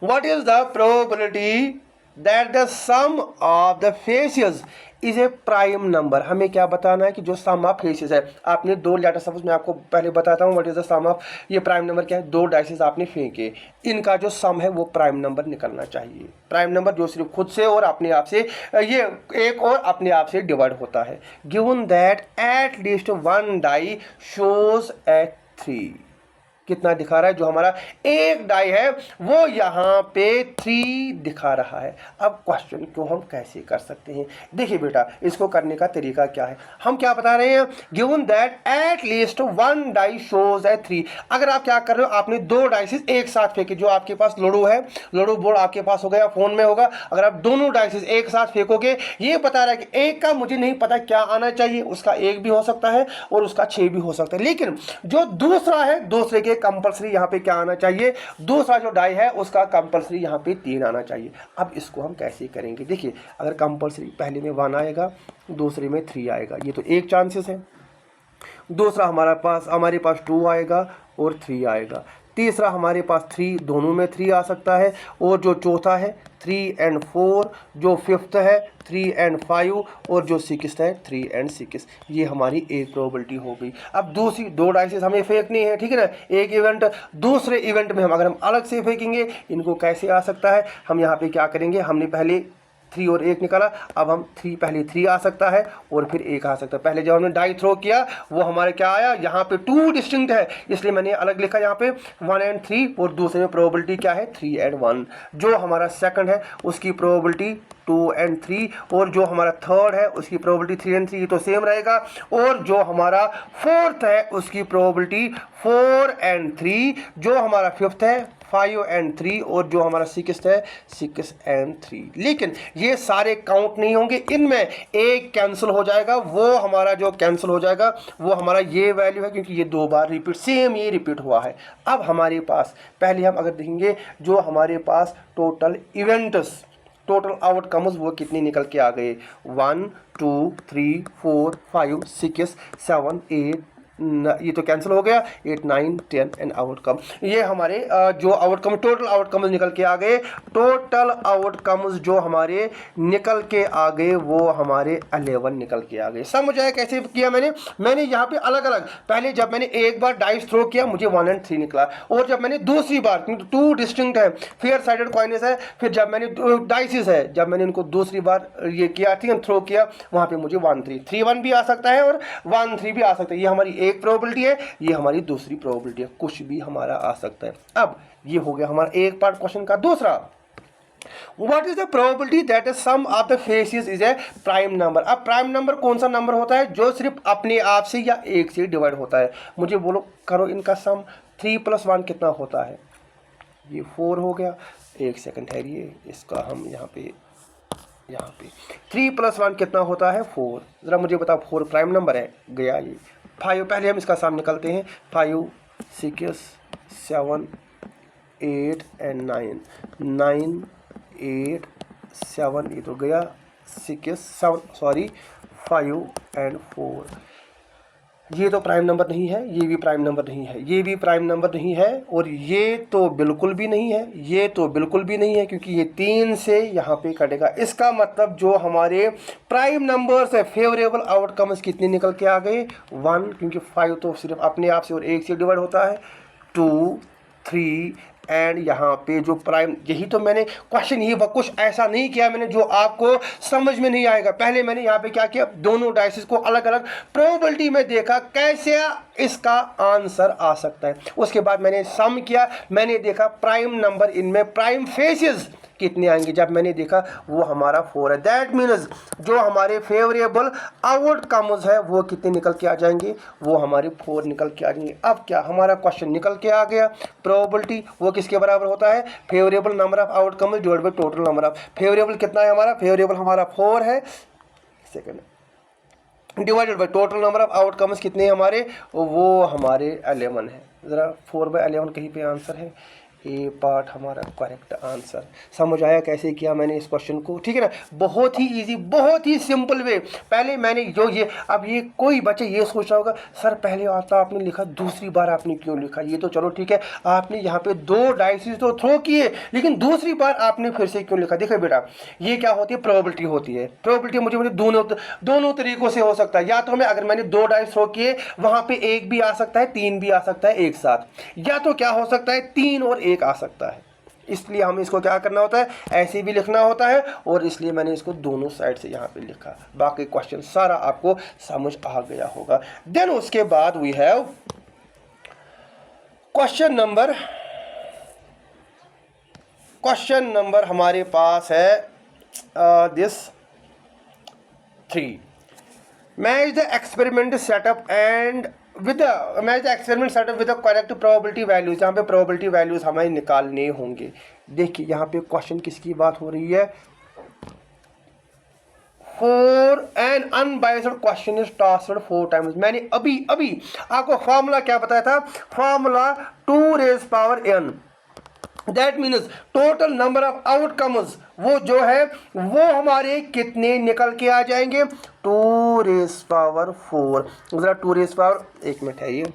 What is the probability that the sum of the faces is a prime number. हमें क्या बताना है कि जो सम ऑफ फेसेस है, आपने 2 लेटर, सपोज मैं आपको पहले बताता हूँ what is the sum of, ये प्राइम नंबर क्या है, 2 डाइसेस आपने फेंके, इनका जो सम है वो प्राइम नंबर निकलना चाहिए। प्राइम नंबर जो सिर्फ खुद से और अपने आप से, ये एक और अपने आप से डिवाइड होता है। Given that at least 1 die shows at 3, कितना दिखा रहा है, जो हमारा एक डाई है वो यहाँ पे 3 दिखा रहा है। अब क्वेश्चन को हम कैसे कर सकते हैं, देखिए बेटा इसको करने का तरीका क्या है। हम क्या बता रहे हैं, given that at least 1 die shows at 3। अगर आप क्या कर रहे हो, आपने 2 डाइसेस एक साथ फेंके, जो आपके पास लूडो है, लूडो बोर्ड आपके पास होगा या फोन में होगा, अगर आप दोनों डाइसेस एक साथ फेंकोगे, ये बता रहा है कि एक का मुझे नहीं पता क्या आना चाहिए, उसका 1 भी हो सकता है और उसका 6 भी हो सकता है, लेकिन जो दूसरा है दूसरे के लिए कंपलसरी यहाँ पे क्या आना चाहिए, दूसरा जो डाई है उसका कंपलसरी यहाँ पे 3 आना चाहिए। अब इसको हम कैसे करेंगे, देखिए अगर कंपलसरी पहले में 1 आएगा, दूसरे में 3 आएगा, ये तो एक चांसेस है। दूसरा हमारे पास 2 आएगा और 3 आएगा। तीसरा हमारे पास 3, दोनों में 3 आ सकता है। और जो चौथा है 3 and 4, जो फिफ्थ है 3 and 5, और जो सिक्स्थ है 3 and 6। ये हमारी एक प्रोबेबिलिटी हो गई। अब दूसरी 2 डाइसेस हमें फेंकनी है, ठीक है ना, एक इवेंट दूसरे इवेंट में अगर हम अलग से फेंकेंगे, इनको कैसे आ सकता है, हम यहाँ पे क्या करेंगे, हमने पहले 3 और 1 निकाला, अब हम पहले 3 आ सकता है और फिर 1 आ सकता है। पहले जब हमने डाई थ्रो किया वो हमारे क्या आया, यहाँ पे 2 डिस्टिंक्ट है, इसलिए मैंने अलग लिखा यहाँ पे 1 and 3, और दूसरे में प्रोबेबिलिटी क्या है 3 and 1। जो हमारा सेकंड है उसकी प्रोबेबिलिटी 2 and 3, और जो हमारा थर्ड है उसकी प्रोबेबिलिटी 3 and 3 तो सेम रहेगा, और जो हमारा फोर्थ है उसकी प्रोबेबिलिटी 4 and 3, जो हमारा फिफ्थ है 5 and 3, और जो हमारा सिक्स्थ है 6 and 3। लेकिन ये सारे काउंट नहीं होंगे, इनमें एक कैंसिल हो जाएगा, वो हमारा जो कैंसिल हो जाएगा वो हमारा ये वैल्यू है, क्योंकि ये 2 बार रिपीट सेम ये रिपीट हुआ है। अब हमारे पास पहले हम अगर देखेंगे जो हमारे पास टोटल इवेंट्स, टोटल आउटकम्स वो कितने निकल के आ गए, 1 2 3 4 5 6 7 8, ये तो कैंसिल हो गया, 8 9 10 एंड आउटकम। ये हमारे जो आउटकम टोटल आउटकम्स निकल के आ गए। टोटल आउटकम्स जो हमारे निकल के आ गए वो हमारे 11 निकल के आ गए। समझ आया कैसे किया मैंने यहाँ पे अलग अलग, पहले जब मैंने एक बार डाइस थ्रो किया मुझे 1 and 3 निकला, और जब मैंने दूसरी बार, 2 डिस्टिंक्ट है, फेयर साइडेड कॉइन्स है, फिर जब मैंने डाइसिस है, जब मैंने इनको दूसरी बार ये किया, ठीक है, थ्रो किया, वहाँ पे मुझे 1 3 3 1 भी आ सकता है और 1 3 भी आ सकता है। ये हमारी एक प्रोबेबिलिटी है, ये हमारी दूसरी प्रोबेबिलिटी है, कुछ भी हमारा आ सकता है। अब ये हो गया हमारा एक पार्ट क्वेश्चन का। दूसरा, What is the probability that the sum of the faces is a prime number? अब प्राइम नंबर कौन सा नंबर होता है जो सिर्फ अपने आप से या एक से डिवाइड होता है? मुझे बोलो, करो इनका सम। 3 + 1 कितना होता है? ये 4 हो गया। एक सेकंड ठहरिए, इसका हम यहाँ पे 3 + 1 कितना होता है? 4। ज़रा मुझे बताओ, 4 प्राइम नंबर है, गया ये। 5, पहले हम इसका सम निकलते हैं। 5 6 7 8 and 9 9 8 7, ये तो गया। 6 7 सॉरी 5 and 4, ये तो प्राइम नंबर नहीं है, ये भी प्राइम नंबर नहीं है, ये भी प्राइम नंबर नहीं है, और ये तो बिल्कुल भी नहीं है, ये तो बिल्कुल भी नहीं है, क्योंकि ये 3 से यहाँ पे कटेगा। इसका मतलब जो हमारे प्राइम नंबर्स है, फेवरेबल आउटकम्स कितने निकल के आ गए? 1, क्योंकि 5 तो सिर्फ अपने आप से और 1 से डिवाइड होता है। 2 3 एंड यहाँ पे जो प्राइम, यही तो मैंने क्वेश्चन, ये कुछ ऐसा नहीं किया मैंने जो आपको समझ में नहीं आएगा। पहले मैंने यहाँ पे क्या किया, दोनों डाइसेस को अलग अलग प्रोबेबिलिटी में देखा कैसे इसका आंसर आ सकता है। उसके बाद मैंने सम किया, मैंने देखा प्राइम नंबर इनमें प्राइम फेसेस कितने आएंगे। जब मैंने देखा वो हमारा 4 है, दैट मीन्स जो हमारे फेवरेबल आउटकम्स है वो कितने निकल के आ जाएंगे? वो हमारे 4 निकल के आ जाएंगे। अब क्या हमारा क्वेश्चन निकल के आ गया, प्रोबेबिलिटी वो किसके बराबर होता है? Favourable number of outcomes divided by total number of. Favourable कितना है हमारा? फेवरेबल हमारा 4 है, second, divided by total number of outcomes कितने हमारे? वो हमारे 11 है। ज़रा 4/11 कहीं पे आंसर है, ए पार्ट हमारा करेक्ट आंसर। समझ आया कैसे किया मैंने इस क्वेश्चन को? ठीक है ना, बहुत ही इजी, बहुत ही सिंपल वे। पहले मैंने जो ये, अब ये कोई बच्चे ये सोच रहा होगा, सर पहले आता आपने लिखा, दूसरी बार आपने क्यों लिखा? ये तो चलो ठीक है, आपने यहाँ पे 2 डाइसेस तो थ्रो किए, लेकिन दूसरी बार आपने फिर से क्यों लिखा? देखो बेटा, ये क्या होती है? प्रोबेबिलिटी होती है। प्रोबेबिलिटी मुझे दोनों तरीकों से हो सकता है। या तो अगर मैंने 2 डाइस थ्रो किए, वहाँ पे 1 भी आ सकता है, 3 भी आ सकता है एक साथ, या तो क्या हो सकता है 3 और 1 आ सकता है। इसलिए हमें इसको क्या करना होता है, ऐसे भी लिखना होता है, और इसलिए मैंने इसको दोनों साइड से यहाँ पे लिखा। बाकी क्वेश्चन सारा आपको समझ आ गया होगा। देन उसके बाद वी हैव क्वेश्चन नंबर हमारे पास है this 3। Match the experiment setup and with match the experiment setup with the correct probability values. यहाँ पे प्रोबेबिलिटी वैल्यूज हमें निकालने होंगे। देखिए यहाँ पे क्वेश्चन किसकी बात हो रही है? 4 N unbiased question is tossed 4 times. मैंने अभी आपको फॉर्मूला क्या बताया था, formula 2 rays power n, that means total number of outcomes वो जो है वो हमारे कितने निकल के आ जाएंगे, 2 रेज़ पावर 4। जरा 2 रेज़ पावर, एक मिनट है, ये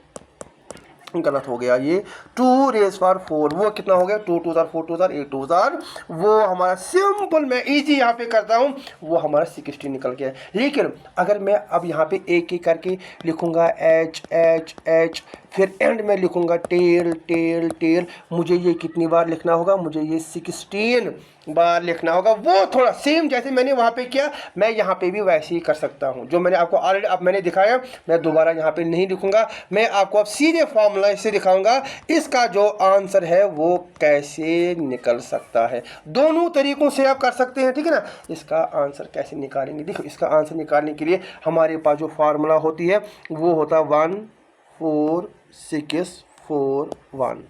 गलत हो गया, ये 2 रेज़ पावर 4 वो कितना हो गया, 2 2 4 2 8 2 वो हमारा सिंपल, मैं इजी यहाँ पे करता हूँ, वो हमारा 16 निकल गया। लेकिन अगर मैं अब यहाँ पे एक एक करके लिखूँगा एच एच एच, फिर एंड में लिखूँगा टेल टेल टेल, मुझे ये कितनी बार लिखना होगा, मुझे ये 16 बार लिखना होगा। वो थोड़ा सेम जैसे मैंने वहाँ पे किया, मैं यहाँ पे भी वैसे ही कर सकता हूँ, जो मैंने आपको ऑलरेडी अब मैंने दिखाया, मैं दोबारा यहाँ पे नहीं लिखूँगा, मैं आपको अब सीधे फॉर्मूला इससे दिखाऊँगा इसका जो आंसर है वो कैसे निकल सकता है। दोनों तरीक़ों से आप कर सकते हैं, ठीक है ना। इसका आंसर कैसे निकालेंगे, देखो इसका आंसर निकालने के लिए हमारे पास जो फार्मूला होती है वो होता 1 4 6 4 1।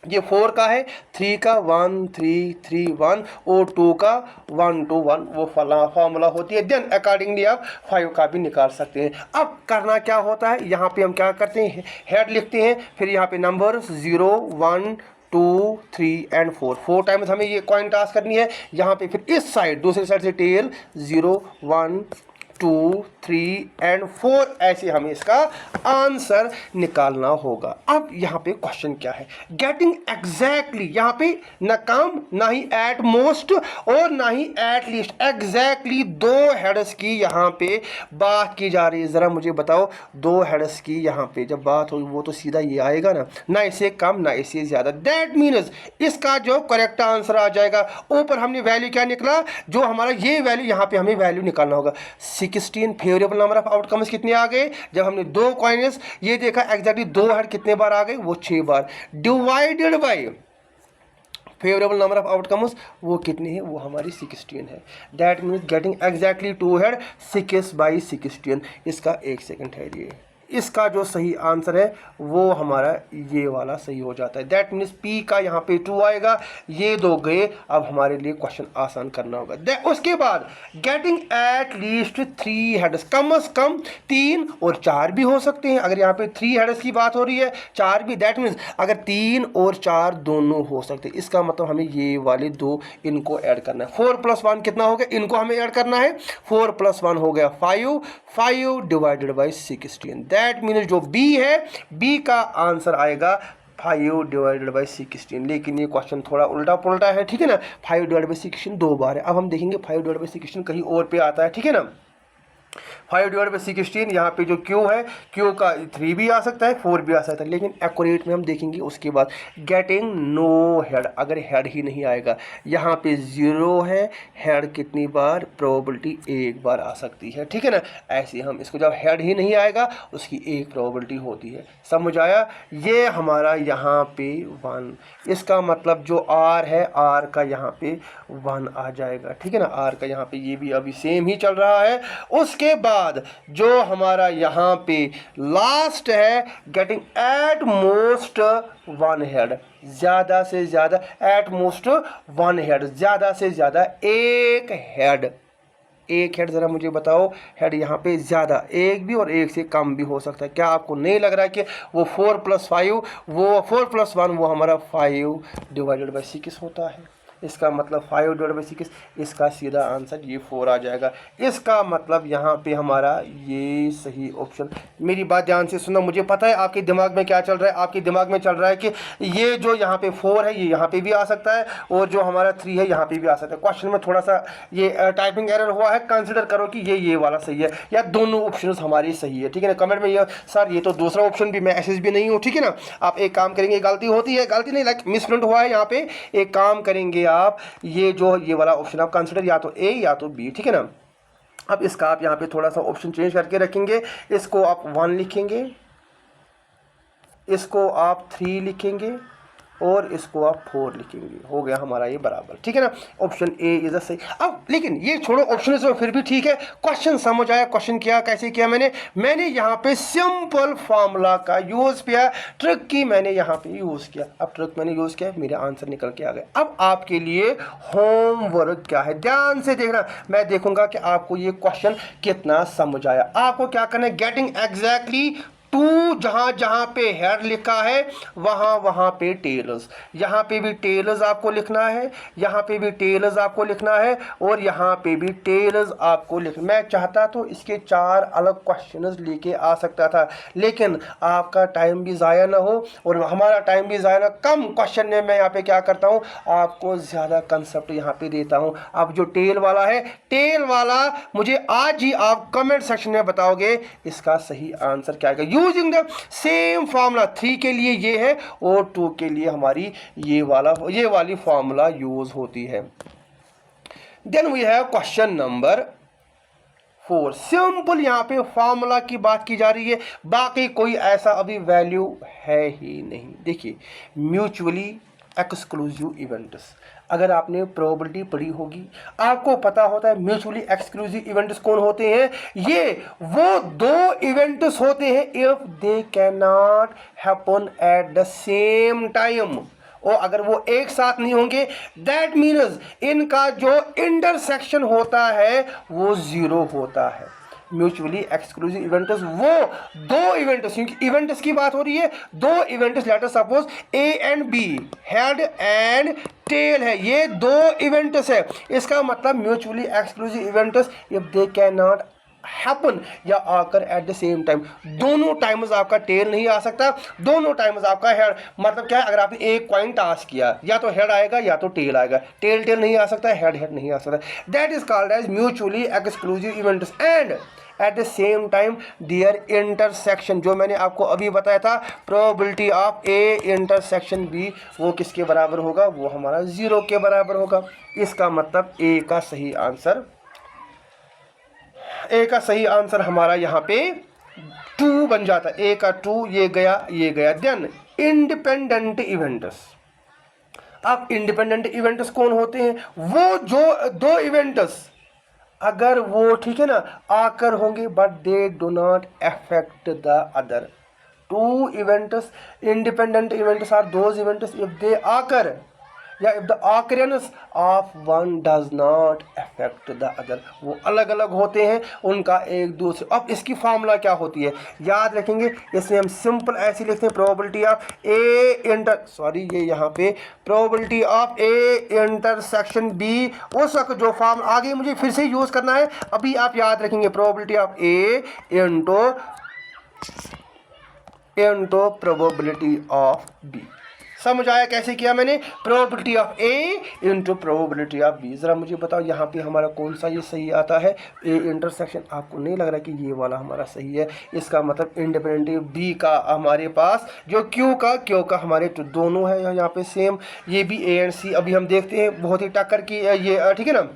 ये 4 का है, 3 का 1 3 3 1 और 2 का 1 2 1 वो फार्मूला होती है। देन अकॉर्डिंगली आप 5 का भी निकाल सकते हैं। अब करना क्या होता है, यहाँ पे हम क्या करते हैं, हेड लिखते हैं, फिर यहाँ पे नंबर 0 1 2 3 एंड 4 टाइम्स हमें ये कॉइन टॉस करनी है। यहाँ पे फिर इस साइड दूसरी साइड से टेल 0 1 2 3 एंड 4, ऐसे हमें इसका आंसर निकालना होगा। अब यहाँ पे क्वेश्चन क्या है, गेटिंग एग्जैक्टली, यहाँ पे ना कम ना ही एट मोस्ट और ना ही एट लीस्ट, एग्जैक्टली 2 हेड्स की यहाँ पे बात की जा रही है। ज़रा मुझे बताओ 2 हेड्स की यहाँ पे जब बात होगी वो तो सीधा ये आएगा ना इससे कम ना इससे ज़्यादा। दैट मीन्स इसका जो करेक्ट आंसर आ जाएगा, ऊपर हमने वैल्यू क्या निकला, जो हमारा ये वैल्यू, यहाँ पे हमें वैल्यू निकालना होगा 16। फेवरेबल नंबर ऑफ आउटकम्स कितने आ गए, जब हमने 2 कॉइन्स ये देखा एग्जैक्टली 2 हेड कितने बार आ गए, वो 6 बार, divided by favourable number of outcomes वो कितनी है, वो हमारी 16 है। That means getting exactly 2 head 6/16। इसका 1 सेकंड है, ये इसका जो सही आंसर है वो हमारा ये वाला सही हो जाता है। दैट मीन्स पी का यहाँ पे 2 आएगा, ये 2 गए। अब हमारे लिए क्वेश्चन आसान करना होगा। उसके बाद गेटिंग एट लीस्ट 3 हेड्स, कम से कम 3 और 4 भी हो सकते हैं। अगर यहाँ पे 3 हेड्स की बात हो रही है, 4 भी, दैट मीन्स अगर 3 और 4 दोनों हो सकते हैं, इसका मतलब हमें ये वाले 2 इनको ऐड करना है। 4 + 1 कितना हो गया, इनको हमें ऐड करना है, 4 + 1 हो गया 5 डिवाइडेड बाई 16। दैट मीन्स जो बी है, बी का आंसर आएगा 5 डिवाइडेड बाई 16। लेकिन ये क्वेश्चन थोड़ा उल्टा पुल्टा है, ठीक है ना। 5 डिवाइडेड बाई 16 2 बार है। अब हम देखेंगे 5 डिवाइडेड बाई 16 कहीं और पे आता है, ठीक है ना। 5 डिवाइड बाई 16, यहाँ पे जो क्यू है, क्यू का 3 भी आ सकता है 4 भी आ सकता है, लेकिन एक्यूरेट में हम देखेंगे। उसके बाद गेटिंग नो हेड, अगर हेड ही नहीं आएगा, यहाँ पे 0 है, हेड कितनी बार, प्रोबेबिलिटी 1 बार आ सकती है, ठीक है ना। ऐसे हम इसको, जब हेड ही नहीं आएगा उसकी 1 प्रोबेबिलिटी होती है। समझ आया। ये हमारा यहाँ पे 1, इसका मतलब जो आर है, आर का यहाँ पे 1 आ जाएगा, ठीक है ना। आर का यहाँ पे ये भी अभी सेम ही चल रहा है। उसके बाद जो हमारा यहाँ पे लास्ट है, गेटिंग एट मोस्ट 1 हेड, ज़्यादा से ज़्यादा, एट मोस्ट 1 हेड, ज़्यादा से ज़्यादा 1 हेड। 1 हेड, ज़रा मुझे बताओ, हेड यहाँ पे ज़्यादा 1 भी और 1 से कम भी हो सकता है। क्या आपको नहीं लग रहा है कि वो 4 + 5, वो 4 + 1 वो हमारा 5 डिवाइडेड बाई 6 होता है। इसका मतलब 5 डिवाइडेड बाई 6, इसका सीधा आंसर ये 4 आ जाएगा। इसका मतलब यहाँ पे हमारा ये सही ऑप्शन। मेरी बात ध्यान से सुनो, मुझे पता है आपके दिमाग में क्या चल रहा है। आपके दिमाग में चल रहा है कि ये जो यहाँ पे 4 है ये यहाँ पे भी आ सकता है, और जो हमारा 3 है यहाँ पे भी आ सकता है। क्वेश्चन में थोड़ा सा ये टाइपिंग एरर हुआ है, कंसिडर करो कि ये वाला सही है या दोनों ऑप्शन हमारी सही है, ठीक है ना। कमेंट में ये सर ये तो दूसरा ऑप्शन भी, मैं एसएस भी नहीं हूँ, ठीक है ना। आप एक काम करेंगे, गलती होती है, गलती नहीं, लाइक मिसप्रिंट हुआ है यहाँ पे, एक काम करेंगे आप, ये जो ये वाला ऑप्शन आप कंसिडर या तो ए या तो बी, ठीक है ना। अब इसका आप यहाँ पे थोड़ा सा ऑप्शन चेंज करके रखेंगे। इसको आप 1 लिखेंगे, इसको आप 3 लिखेंगे, और इसको आप 4 लिखेंगे, हो गया हमारा ये बराबर, ठीक है ना। ऑप्शन ए इज द सही। अब लेकिन ये छोड़ो ऑप्शन से फिर भी ठीक है, क्वेश्चन समझ आया। क्वेश्चन किया कैसे किया मैंने यहाँ पे सिंपल फार्मूला का यूज़ किया, ट्रिक की मैंने यहाँ पे यूज़ किया। अब ट्रिक मैंने यूज़ किया, मेरे आंसर निकल के आ गए। अब आपके लिए होमवर्क क्या है, ध्यान से देखना। मैं देखूंगा कि आपको ये क्वेश्चन कितना समझ आया। आपको क्या करना है, गेटिंग एग्जैक्टली टू, जहां जहां पे हेड लिखा है वहां वहां पे टेलर्स, यहाँ पे भी टेलर्स आपको लिखना है, यहाँ पे भी टेलर्स आपको लिखना है, और यहाँ पे भी टेलर्स आपको लिखना। मैं चाहता तो इसके 4 अलग क्वेश्चंस लेके आ सकता था, लेकिन आपका टाइम भी ज़ाया ना हो और हमारा टाइम भी ज़ाया ना। कम क्वेश्चन में मैं यहाँ पे क्या करता हूँ, आपको ज़्यादा कंसेप्ट यहाँ पे देता हूँ। अब जो टेल वाला है, टेल वाला मुझे आज ही आप कमेंट सेक्शन में बताओगे इसका सही आंसर क्या है। यूजिंग द सेम फार्मूला, 3 के लिए ये है और 2 के लिए हमारी ये वाली फार्मूला यूज होती है। Then we have question number 4। Simple यहाँ पे फार्मूला की बात की जा रही है, बाकी कोई ऐसा अभी वैल्यू है ही नहीं। देखिए, म्यूचुअली एक्सक्लूसिव इवेंट्स, अगर आपने प्रोबेबिलिटी पढ़ी होगी आपको पता होता है म्यूचुअली एक्सक्लूसिव इवेंट्स कौन होते हैं। ये वो 2 इवेंट्स होते हैं if they can not happen at the same time, और अगर वो एक साथ नहीं होंगे दैट मीन्स इनका जो इंटरसेक्शन होता है वो 0 होता है। म्यूचुअली एक्सक्लूसिव इवेंट्स वो 2 इवेंट्स, क्योंकि इवेंट्स की बात हो रही है, 2 events, let us suppose A and B, head and tail है, ये 2 इवेंट्स है। इसका मतलब mutually exclusive events if they can not happen या आकर एट द सेम टाइम, दोनों टाइम्स आपका टेल नहीं आ सकता, दोनों टाइम्स आपका हेड। मतलब क्या है, अगर आपने एक कॉइन टास्क किया या तो हेड आएगा या तो टेल आएगा, टेल नहीं आ सकता, हेड नहीं आ सकता। That is called as mutually exclusive events and at the same time their intersection, जो मैंने आपको अभी बताया था, probability of A intersection B, वो किसके बराबर होगा, वो हमारा 0 के बराबर होगा। इसका मतलब ए का सही आंसर हमारा यहाँ पे 2 बन जाता है। ए का 2, ये गया। Then independent events. अब इंडिपेंडेंट इवेंट्स कौन होते हैं, वो जो 2 इवेंट्स अगर वो ठीक है ना आकर होंगे but they do not affect the other. 2 events, independent events are those events if they आकर या if the occurrence of one does not affect the other, वो अलग अलग होते हैं, उनका एक दूसरे। अब इसकी फार्मूला क्या होती है याद रखेंगे, इसमें हम सिंपल ऐसे लिखते हैं, प्रोबेबिलिटी ऑफ ये यहाँ पे probability of A intersection B. उस वक्त जो फॉर्म आगे मुझे फिर से यूज करना है, अभी आप याद रखेंगे probability of A into probability of B. समझ आया कैसे किया मैंने, probability of A into probability of B. ज़रा मुझे बताओ यहाँ पे हमारा कौन सा ये सही आता है, ए इंटरसेक्शन। आपको नहीं लग रहा कि ये वाला हमारा सही है, इसका मतलब इंडिपेंडेंट बी का हमारे पास जो क्यू का हमारे तो दोनों है यहाँ पे सेम, ये भी ए एंड सी। अभी हम देखते हैं बहुत ही टक्कर की ये ठीक है ना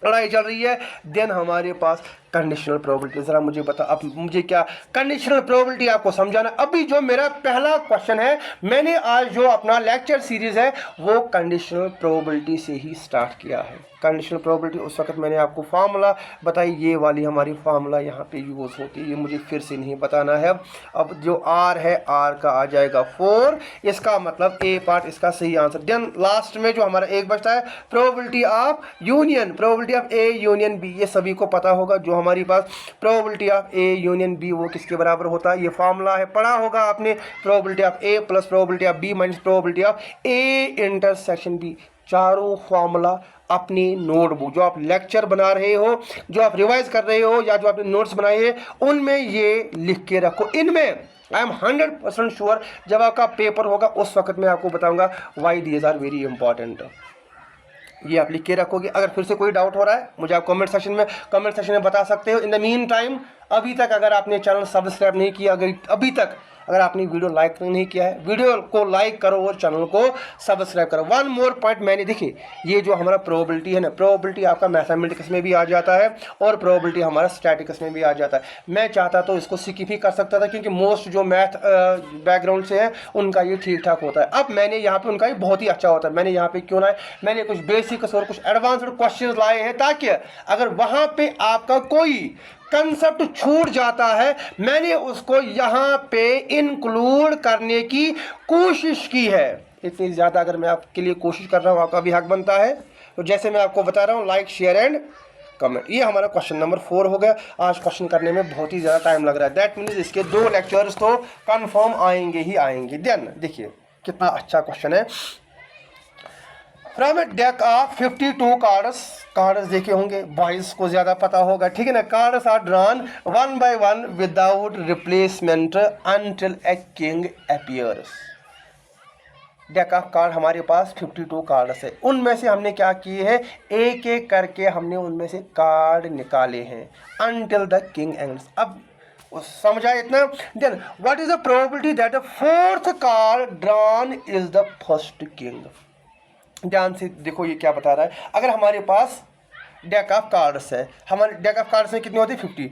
लड़ाई चल रही है। देन हमारे पास कंडीशनल प्रोबेबिलिटी। ज़रा मुझे बता, अब मुझे क्या कंडीशनल प्रोबेबिलिटी आपको समझाना। अभी जो मेरा पहला क्वेश्चन है, मैंने आज जो अपना लेक्चर सीरीज़ है वो कंडीशनल प्रोबेबिलिटी से ही स्टार्ट किया है। कंडीशनल प्रोबेबिलिटी उस वक्त मैंने आपको फार्मूला बताई, ये वाली हमारी फार्मूला यहाँ पे यूज़ होती है, ये मुझे फिर से नहीं बताना है। अब जो आर है, आर का आ जाएगा 4, इसका मतलब ए पार्ट इसका सही आंसर। देन लास्ट में जो हमारा एक बचता है probability of union, probability of A union B, ये सभी को पता होगा। जो हमारी पास probability of A union B वो किसके बराबर होता है, ये फार्मूला है, पढ़ा होगा आपने, probability of A plus probability of B minus probability of A intersection B. चारों फार्मूला अपनी नोटबुक जो आप लेक्चर बना रहे हो, जो आप रिवाइज कर रहे हो या जो आपने नोट्स बनाए हैं, उनमें ये लिख के रखो। इनमें आई एम 100% श्योर जब आपका पेपर होगा उस वक्त मैं आपको बताऊंगा why these are very important. ये आप लिख के रखोगे। अगर फिर से कोई डाउट हो रहा है मुझे आप कमेंट सेक्शन में बता सकते हो। इन द मीन टाइम अभी तक अगर आपने चैनल सब्सक्राइब नहीं किया, अगर अभी तक अगर आपने वीडियो लाइक नहीं किया है, वीडियो को लाइक करो और चैनल को सब्सक्राइब करो। वन मोर पॉइंट मैंने देखिए, ये जो हमारा प्रोबेबिलिटी है ना, प्रोबेबिलिटी आपका मैथमेटिक्स में भी आ जाता है और प्रोबेबिलिटी हमारा स्टैटिक्स में भी आ जाता है। मैं चाहता तो इसको स्किप ही कर सकता था, क्योंकि मोस्ट जो मैथ बैकग्राउंड से है उनका ये ठीक ठाक होता है। अब मैंने यहाँ पे उनका ये बहुत ही अच्छा होता है। मैंने यहाँ पे क्यों लाए, मैंने कुछ बेसिक्स और कुछ एडवांस्ड क्वेश्चन लाए हैं, ताकि अगर वहाँ पे आपका कोई कंसेप्ट छूट जाता है, मैंने उसको यहाँ पे इंक्लूड करने की कोशिश की है। इतनी ज़्यादा अगर मैं आपके लिए कोशिश कर रहा हूँ, आपका भी हक बनता है। तो जैसे मैं आपको बता रहा हूँ, लाइक शेयर एंड कमेंट। ये हमारा क्वेश्चन नंबर 4 हो गया। आज क्वेश्चन करने में बहुत ही ज़्यादा टाइम लग रहा है, दैट मीन्स इसके 2 लेक्चर्स तो कंफर्म आएंगे ही आएंगे। देन देखिए कितना अच्छा क्वेश्चन है। From a deck of 52 cards देखे होंगे, बॉयज को ज़्यादा पता होगा, ठीक है ना। Cards are drawn one by one without replacement until a king appears. Deck of card हमारे पास 52 कार्ड्स है, उनमें से हमने क्या किए हैं, एक एक करके हमने उनमें से कार्ड निकाले हैं अनटिल द किंग एंड्स। अब समझा इतना। Then what is the probability that the 4th card drawn is the first king. ध्यान से देखो ये क्या बता रहा है। अगर हमारे पास डेक ऑफ कार्ड्स है, हमारे डेक ऑफ कार्ड्स में कितने होते हैं, 50।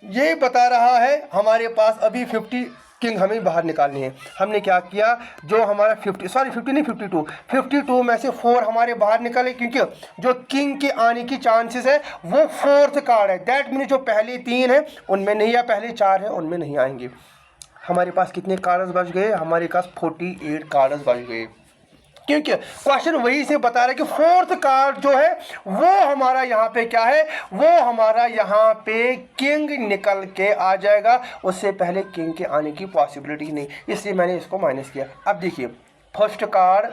ये बता रहा है हमारे पास अभी 50 किंग हमें बाहर निकालनी है। हमने क्या किया, जो हमारा 52 में से 4 हमारे बाहर निकाले, क्योंकि जो किंग के आने की चांसेस है वो 4th कार्ड है। दैट मीन जो पहले 3 है उनमें नहीं, या पहले 4 है उनमें नहीं आएंगे। हमारे पास कितने कार्ड्स बच गए, हमारे पास 48 कार्ड्स बच गए, क्योंकि क्वेश्चन वही से बता रहा है कि 4th कार्ड जो है वो हमारा यहाँ पे क्या है, वो हमारा यहाँ पे किंग निकल के आ जाएगा। उससे पहले किंग के आने की पॉसिबिलिटी नहीं, इसलिए मैंने इसको माइनस किया। अब देखिए फर्स्ट कार्ड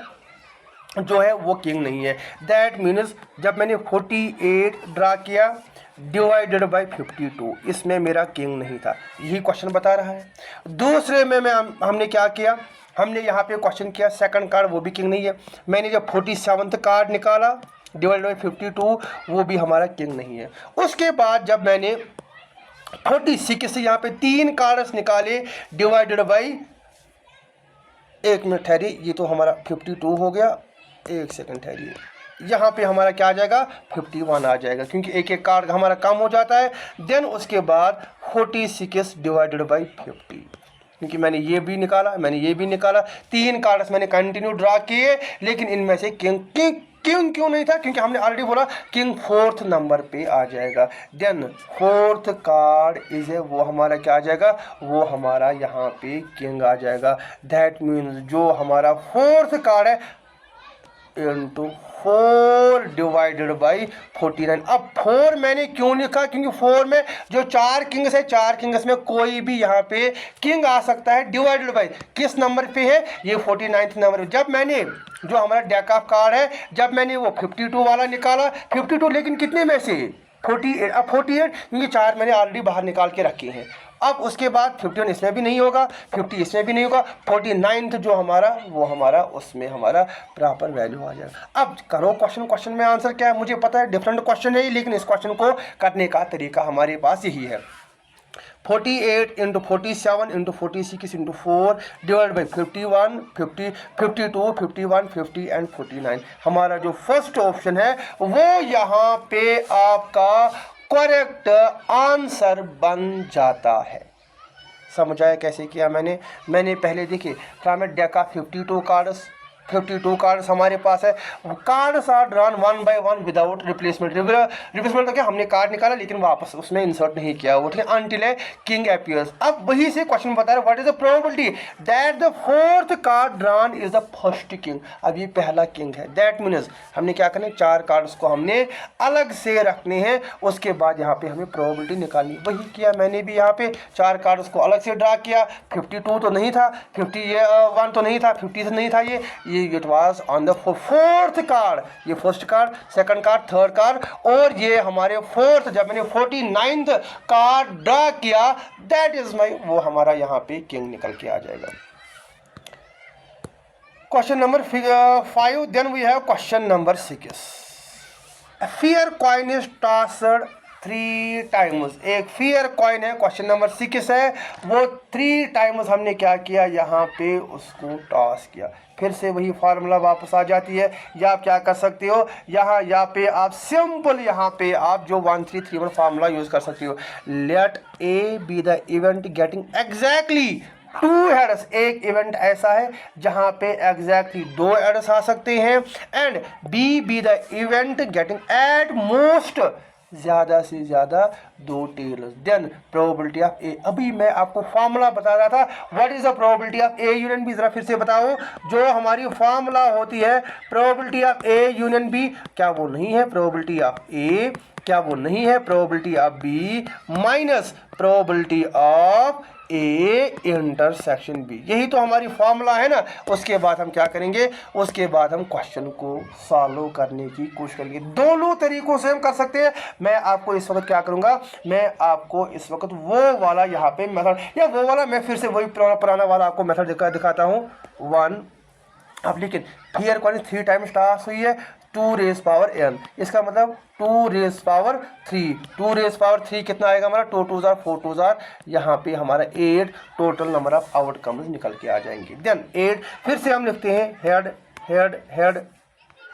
जो है वो किंग नहीं है। दैट मीन्स जब मैंने 48 ड्रा किया डिवाइडेड बाय 52, इसमें मेरा किंग नहीं था, यही क्वेश्चन बता रहा है। दूसरे में हमने क्या किया, हमने यहाँ पे क्वेश्चन किया सेकंड कार्ड वो भी किंग नहीं है। मैंने जब 47th कार्ड निकाला डिवाइडेड बाय 52, वो भी हमारा किंग नहीं है। उसके बाद जब मैंने 46 से यहाँ पे 3 कार्ड्स निकाले डिवाइडेड बाय, 1 मिनट ठहरिए, ये तो हमारा 52 हो गया, 1 सेकंड ठहरिए, यहाँ पे हमारा क्या आ जाएगा, 51 आ जाएगा, क्योंकि एक एक कार्ड हमारा कम हो जाता है। देन उसके बाद 46 डिवाइडेड बाय 50, क्योंकि मैंने ये भी निकाला, मैंने ये भी निकाला, 3 कार्ड्स मैंने कंटिन्यू ड्रा किए, लेकिन इनमें से किंग क्यों नहीं था, क्योंकि हमने ऑलरेडी बोला किंग 4th नंबर पे आ जाएगा। Then 4th card is a, वो हमारा क्या आ जाएगा, वो हमारा यहाँ पे किंग आ जाएगा। दैट मीन्स जो हमारा 4th कार्ड है इंटू 4 डिवाइडेड बाई 49। अब 4 मैंने क्यों लिखा, क्योंकि 4 में जो 4 किंग्स है, 4 किंग्स में कोई भी यहाँ पे किंग आ सकता है, डिवाइडेड बाई किस नंबर पे है, ये 49th नंबर। जब मैंने जो हमारा डेक ऑफ कार्ड है, जब मैंने वो 52 वाला निकाला, 52 लेकिन कितने में से 48, अब 48 क्योंकि 4 मैंने ऑलरेडी बाहर निकाल के रखे हैं। अब उसके बाद 51 इसमें भी नहीं होगा, 50 इसमें भी नहीं होगा, 49th जो हमारा वो हमारा उसमें हमारा प्रॉपर वैल्यू आ जाएगा। अब करो क्वेश्चन में आंसर क्या है, मुझे पता है डिफरेंट क्वेश्चन है, लेकिन इस क्वेश्चन को करने का तरीका हमारे पास यही है। 48 into 47 into 46 into 4 divide by 51, 50, 52, 51, 50 and 49। हमारा जो फर्स्ट ऑप्शन है वो यहाँ पे आपका करेक्ट आंसर बन जाता है। समझ आया कैसे किया मैंने पहले देखिए from a deck of 52 cards हमारे पास है। Cards are drawn 1 by 1 without replacement. Replacement तो क्या, हमने कार्ड निकाला लेकिन वापस उसमें इंसर्ट नहीं किया वो, ठीक है, अनटिल ए किंग अपीयर्स। अब वही से क्वेश्चन बता रहे what is the probability that the 4th card drawn is the first king. अब ये पहला किंग है, दैट मीन्स हमने क्या करना है, 4 कार्ड्स को हमने अलग से रखने हैं, उसके बाद यहाँ पे हमें प्रोबेबिलिटी निकालनी। वही किया मैंने भी, यहाँ पे 4 कार्ड्स को अलग से ड्रा किया। 52 तो नहीं था, 51 तो नहीं था, 50 तो नहीं था, ये it was on the 4th card. ये first card, second card, third card, और ये हमारे 4th, जब मैंने 49th कार्ड ड्रा किया, दैट इज माई, वो हमारा यहाँ पे किंग निकल के आ जाएगा। Question number 5, then we have question number 6। A fair coin is tossed 3 times. एक फेयर कॉइन है, क्वेश्चन नंबर 6 है, वो 3 टाइम्स हमने क्या किया, यहाँ पे उसको टॉस किया। फिर से वही फार्मूला वापस आ जाती है, या आप क्या कर सकते हो, यहाँ पे आप सिंपल यहाँ पे आप जो 1331 फार्मूला यूज़ कर सकते हो। Let A be the event getting exactly 2 heads. एक इवेंट ऐसा है जहाँ पे एग्जैक्टली 2 हेड्स आ सकते हैं, and B the event getting at most ज़्यादा से ज़्यादा 2 tails. Then probability of A. अभी मैं आपको फार्मूला बता रहा था, what is the probability of A union B, जरा फिर से बताओ। जो हमारी फार्मूला होती है probability of A union B, क्या वो नहीं है प्रोबेबिलिटी ऑफ ए, क्या वो नहीं है probability of B minus probability of A intersection B. यही तो हमारी फार्मूला है ना। उसके बाद हम क्या करेंगे, उसके बाद हम क्वेश्चन को सॉल्व करने की कोशिश करेंगे। दोनों तरीकों से हम कर सकते हैं। मैं आपको इस वक्त क्या करूंगा, मैं आपको इस वक्त वो वाला यहाँ पे मेथड, या वो वाला, मैं फिर से वही पुराना वाला आपको मेथड दिखाता हूँ। 1 अब लेकिन फियर कॉइन 3 टाइम्स टास्क हुई है 2 रेज पावर n, इसका मतलब 2 रेज पावर 3। 2 रेज पावर 3 कितना आएगा हमारा, 2 2 4 2 यहाँ पे हमारा 8 टोटल नंबर ऑफ आउटकम्स निकल के आ जाएंगे। देन 8 फिर से हम लिखते हैं हेड हेड हेड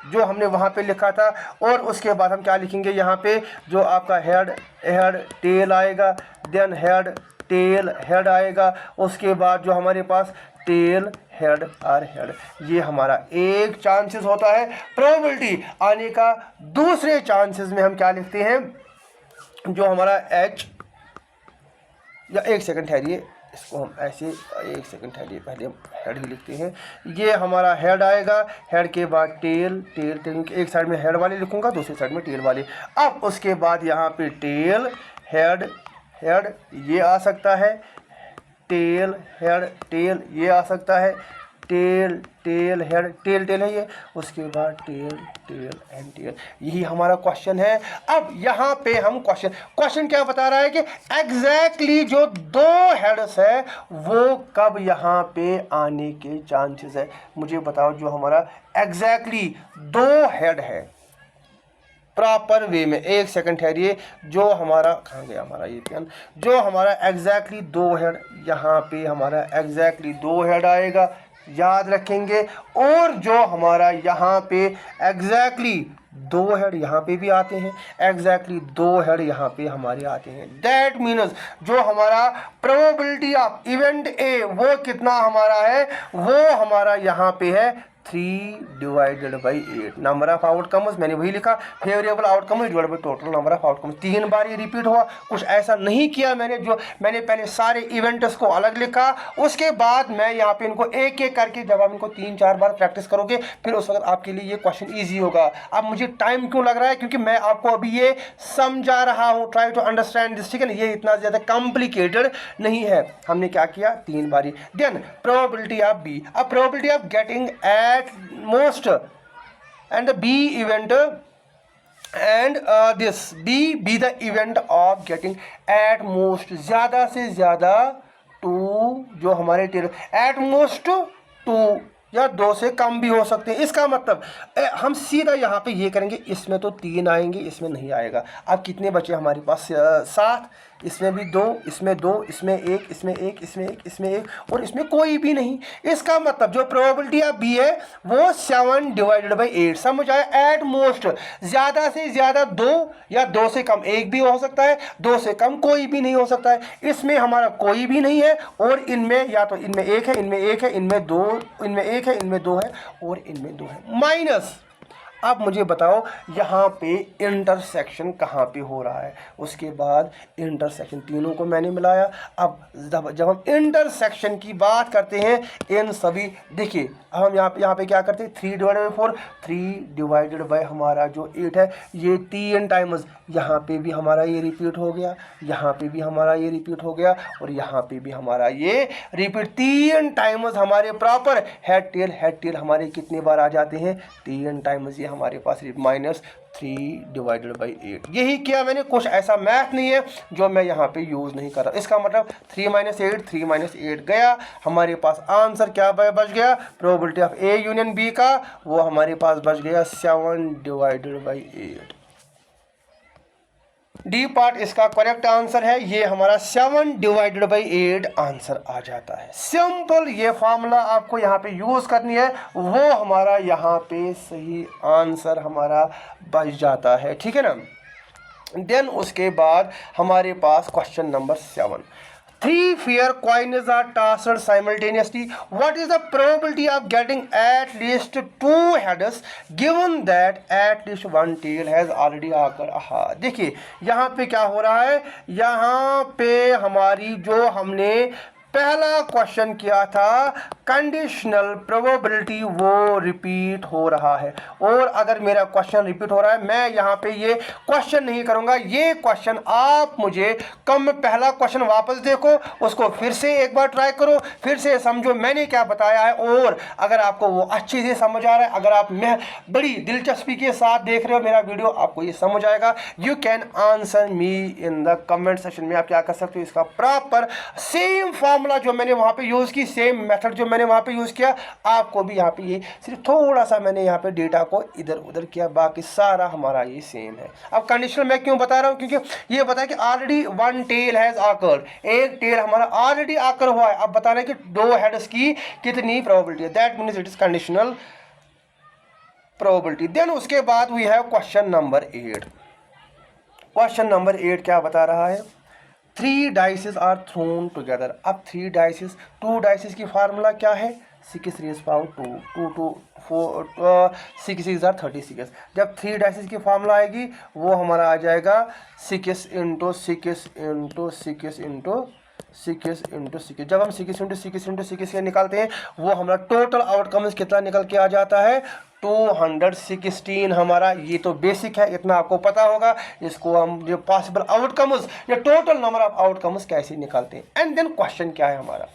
जो हमने वहाँ पे लिखा था, और उसके बाद हम क्या लिखेंगे यहाँ पे, जो आपका हेड हेड टेल आएगा, देन हेड टेल हेड आएगा, उसके बाद जो हमारे पास टेल हेड और हेड। ये हमारा एक चांसेस होता है प्रोबेबिलिटी आने का। दूसरे चांसेस में हम क्या लिखते हैं, जो हमारा एच, या एक सेकंड ठहरिए, इसको हम ऐसे, एक सेकंड ठहरिए, पहले हम हेड ही लिखते हैं। ये हमारा हेड आएगा, हेड के बाद टेल टेल टेल, एक साइड में हेड वाले लिखूंगा, दूसरी साइड में टेल वाले। अब उसके बाद यहाँ पे टेल हेड हेड ये आ सकता है, टेल हेड टेल ये आ सकता है, tail tail head tail tail है ये, उसके बाद टेल टेल एंड टेल। यही हमारा क्वेश्चन है। अब यहाँ पे हम क्वेश्चन क्या बता रहा है कि एग्जैक्टली जो 2 हेड्स है वो कब यहाँ पे आने के चांसेस है। मुझे बताओ, जो हमारा एग्जैक्टली 2 हेड है प्रॉपर वे में, एक सेकंड ठहरिए, जो हमारा कहाँ गया हमारा ये पेन, जो हमारा एग्जैक्टली 2 हेड, यहाँ पे हमारा एग्जैक्टली 2 हेड आएगा, याद रखेंगे। और जो हमारा यहाँ पे एग्जैक्टली 2 हेड यहाँ पे भी आते हैं, एग्जैक्टली 2 हेड यहाँ पे हमारे आते हैं। दैट मीन्स जो हमारा प्रोबेबिलिटी ऑफ इवेंट ए वो कितना हमारा है, वो हमारा यहाँ पे है 3 divided by 8। Number of outcomes मैंने वही लिखा, favourable outcome divided by total number of outcomes. 3 बार ये रिपीट हुआ, कुछ ऐसा नहीं किया मैंने, जो मैंने पहले सारे इवेंट्स को अलग लिखा, उसके बाद मैं यहाँ पे इनको एक एक करके, जब आप इनको 3-4 बार प्रैक्टिस करोगे फिर उस वक्त आपके लिए ये क्वेश्चन ईजी होगा। अब मुझे टाइम क्यों लग रहा है, क्योंकि मैं आपको अभी ये समझा रहा हूँ, ट्राई टू अंडरस्टैंड दिस, ठीक है ना। ये इतना ज़्यादा कॉम्प्लिकेटेड नहीं है। हमने क्या किया, 3 बारी। देन प्रोबेबिलिटी ऑफ बी, अब probability of getting at most and the B event and this be the event of getting at most, ज़्यादा से ज़्यादा 2, जो हमारे at most 2 या 2 से कम भी हो सकते हैं। इसका मतलब हम सीधा यहाँ पे ये करेंगे, इसमें तो 3 आएंगे, इसमें नहीं आएगा। अब कितने बचे हमारे पास, 7, इसमें भी 2, इसमें 2, इसमें 1, इसमें 1, इसमें 1, इसमें 1, और इसमें कोई भी नहीं। इसका मतलब जो प्रोबेबिलिटी ऑफ बी है वो 7 डिवाइडेड बाई 8। समझ आया। एट मोस्ट ज़्यादा से ज़्यादा 2 या 2 से कम 1 भी हो सकता है, 2 से कम कोई भी नहीं हो सकता है। इसमें हमारा कोई भी नहीं है, और इनमें या तो इनमें 1 है, इनमें 1 है, इनमें 2, इनमें 1 है, इनमें 2 है, और इनमें 2 है। माइनस, अब मुझे बताओ यहाँ पे इंटरसेक्शन कहाँ पे हो रहा है। उसके बाद इंटरसेक्शन, तीनों को मैंने मिलाया। अब जब हम इंटरसेक्शन की बात करते हैं, इन सभी, देखिए अब हम यहाँ पे क्या करते हैं, 3 डिवाइडेड बाई 4, 3 डिवाइडेड बाई हमारा जो 8 है, ये 3 टाइम्स, यहाँ पे भी हमारा ये रिपीट हो गया, यहाँ पे भी हमारा ये रिपीट हो गया, और यहाँ पे भी हमारा ये रिपीट, 3 टाइम्स हमारे प्रॉपर हेड टेल हमारे कितने बार आ जाते हैं, 3 टाइम्स ये हमारे पास -3 डिवाइडेड बाई 8। यही किया मैंने, कुछ ऐसा मैथ नहीं है जो मैं यहाँ पे यूज़ नहीं कर रहा। इसका मतलब 3 - 8 गया, हमारे पास आंसर क्या बच गया, probability of A union B का, वो हमारे पास बच गया 7 डिवाइडेड बाई 8। डी पार्ट इसका करेक्ट आंसर है। ये हमारा 7 डिवाइडेड बाई 8 आंसर आ जाता है। सिंपल ये फार्मूला आपको यहाँ पे यूज़ करनी है, वो हमारा यहाँ पे सही आंसर हमारा बच जाता है, ठीक है ना। देन उसके बाद हमारे पास question number 7, 3 fair coins are tossed simultaneously. What is the probability of getting at least 2 heads given that at least one tail has already occurred? हाँ देखिए यहाँ पे क्या हो रहा है, यहाँ पे हमारी जो हमने पहला क्वेश्चन किया था कंडीशनल प्रोबेबिलिटी वो रिपीट हो रहा है। और अगर मेरा क्वेश्चन रिपीट हो रहा है, मैं यहाँ पे ये क्वेश्चन नहीं करूँगा, ये क्वेश्चन आप मुझे कम पहला क्वेश्चन वापस देखो, उसको फिर से एक बार ट्राई करो, फिर से समझो मैंने क्या बताया है। और अगर आपको वो अच्छे से समझ आ रहा है, अगर आप मैं बड़ी दिलचस्पी के साथ देख रहे हो मेरा वीडियो, आपको ये समझ आएगा। You can answer me in the comment section में। आप क्या कर सकते हो, इसका प्रॉपर सेम फार्मूला जो मैंने वहाँ पे यूज़ की, सेम मेथड जो मैंने वहाँ पे यूज़ किया, आपको भी यहाँ पे ये सिर्फ थोड़ा सा मैंने यहाँ पे डेटा को इधर उधर किया, बाकी सारा हमारा ये सेम है। अब कंडीशनल मैं क्यों बता रहा हूँ, क्योंकि ये बताया कि ऑलरेडी वन टेल हैज़ आकर्ड, एक टेल हमारा ऑलरेडी आकर हुआ है। अब बता रहे हैं कि 2 हेड्स की कितनी प्रोबेबिलिटी है, that means it is conditional probability. Then उसके बाद we have question number 8। Question number 8 क्या बता रहा है, 3 डाइसेस आर थ्रोन टुगेदर। अब 3 डाइसेस, 2 डाइसेस की फार्मूला क्या है, 6 रेज़ पावर 2, 2 2 4 6 6 आर 36। जब 3 डाइसेस की फार्मूला आएगी वो हमारा आ जाएगा 6 इंटू 6 इंटू 6 इंटू 6 इंटू 6। जब हम 6 इंटू 6 इंटू 6 निकालते हैं वो हमारा टोटल आउटकम कितना निकल के आ जाता है, 216 हमारा। ये तो बेसिक है, इतना आपको पता होगा। इसको हम जो पॉसिबल आउटकम्स या टोटल नंबर ऑफ आउटकम्स कैसे निकालते हैं। एंड देन क्वेश्चन क्या है हमारा,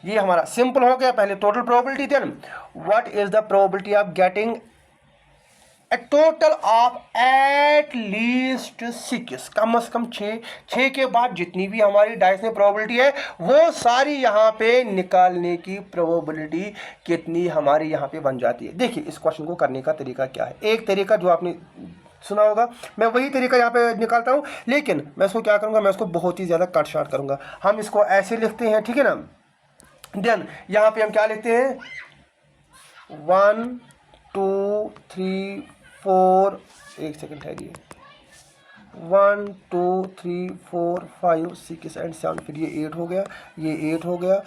ये हमारा सिंपल हो गया। पहले total probability, then what is the probability of getting a total of at least 6, कम से कम 6 के बाद जितनी भी हमारी डाइस में प्रोबेबिलिटी है वो सारी यहाँ पे निकालने की प्रोबेबिलिटी कितनी हमारी यहाँ पे बन जाती है। देखिए इस क्वेश्चन को करने का तरीका क्या है, एक तरीका जो आपने सुना होगा, मैं वही तरीका यहाँ पे निकालता हूँ, लेकिन मैं इसको क्या करूँगा, मैं इसको बहुत ही ज़्यादा कट शार्ट करूँगा। हम इसको ऐसे लिखते हैं, ठीक है ना। देन यहाँ पे हम क्या लिखते हैं, 1 2 3 4, एक सेकेंड ठहरिए, 1 2 3 4 5 6 एंड 7, फिर ये 8 हो गया, ये 8 हो गया,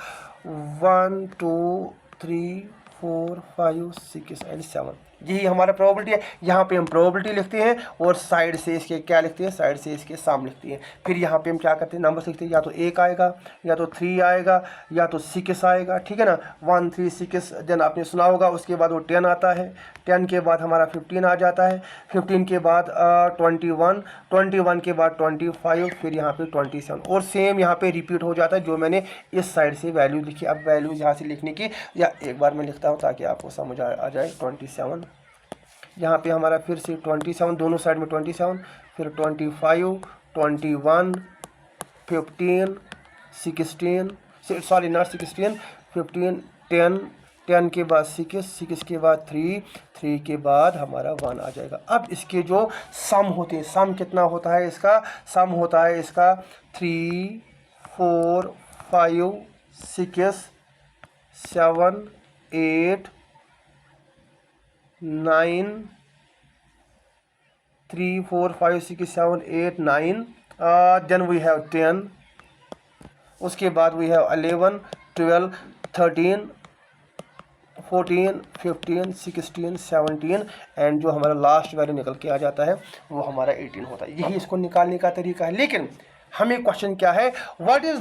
1 2 3 4 5 6 एंड 7। यही हमारा प्रोबेबिलिटी है। यहाँ पे हम प्रोबेबिलिटी लिखते हैं और साइड से इसके क्या लिखते हैं, साइड से इसके साम लिखते हैं। फिर यहाँ पे हम क्या करते हैं, नंबर लिखते हैं, या तो 1 आएगा, या तो 3 आएगा, या तो 6 आएगा, ठीक है ना। 1 3 6, देन आपने सुना होगा, उसके बाद वो 10 आता है, 10 के बाद हमारा 15 आ जाता है, 15 के बाद 21, 21 के बाद 25, फिर यहाँ पे 27, और सेम यहाँ पे रिपीट हो जाता है जो मैंने इस साइड से वैल्यू लिखी। अब वैल्यू यहाँ से लिखने की, या एक बार मैं लिखता हूँ ताकि आपको समझ आ जाए। 27 यहाँ पे हमारा फिर से 27, दोनों साइड में 27, फिर 25 21 15 16, सॉरी नॉट 16, 15 10, 10 के बाद 6 के बाद 3 के बाद हमारा 1 आ जाएगा। अब इसके जो सम होते हैं, सम कितना होता है इसका, सम होता है इसका 3 4 5 6 7 8 9, 3 4 5 6 7 8 9, then we have 10, उसके बाद we have 11 12 13 14 15 16 17, एंड जो हमारा लास्ट वैल्यू निकल के आ जाता है वो हमारा 18 होता है। यही इसको निकालने का तरीका है। लेकिन हमें क्वेश्चन क्या है, व्हाट इज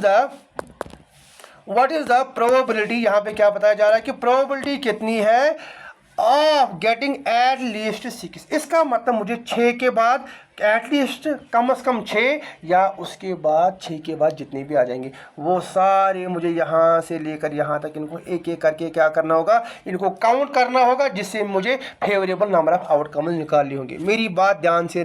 द प्रोबेबिलिटी। यहाँ पे क्या बताया जा रहा है कि प्रोबेबिलिटी कितनी है ऑफ गेटिंग एट लीस्ट 6। इसका मतलब मुझे 6 के बाद एटलीस्ट कम से कम 6, या उसके बाद 6 के बाद जितने भी आ जाएंगे वो सारे मुझे यहाँ से लेकर यहाँ तक इनको एक एक करके क्या करना होगा, इनको काउंट करना होगा, जिससे मुझे फेवरेबल नंबर ऑफ आउटकम निकालने होंगे। मेरी बात ध्यान से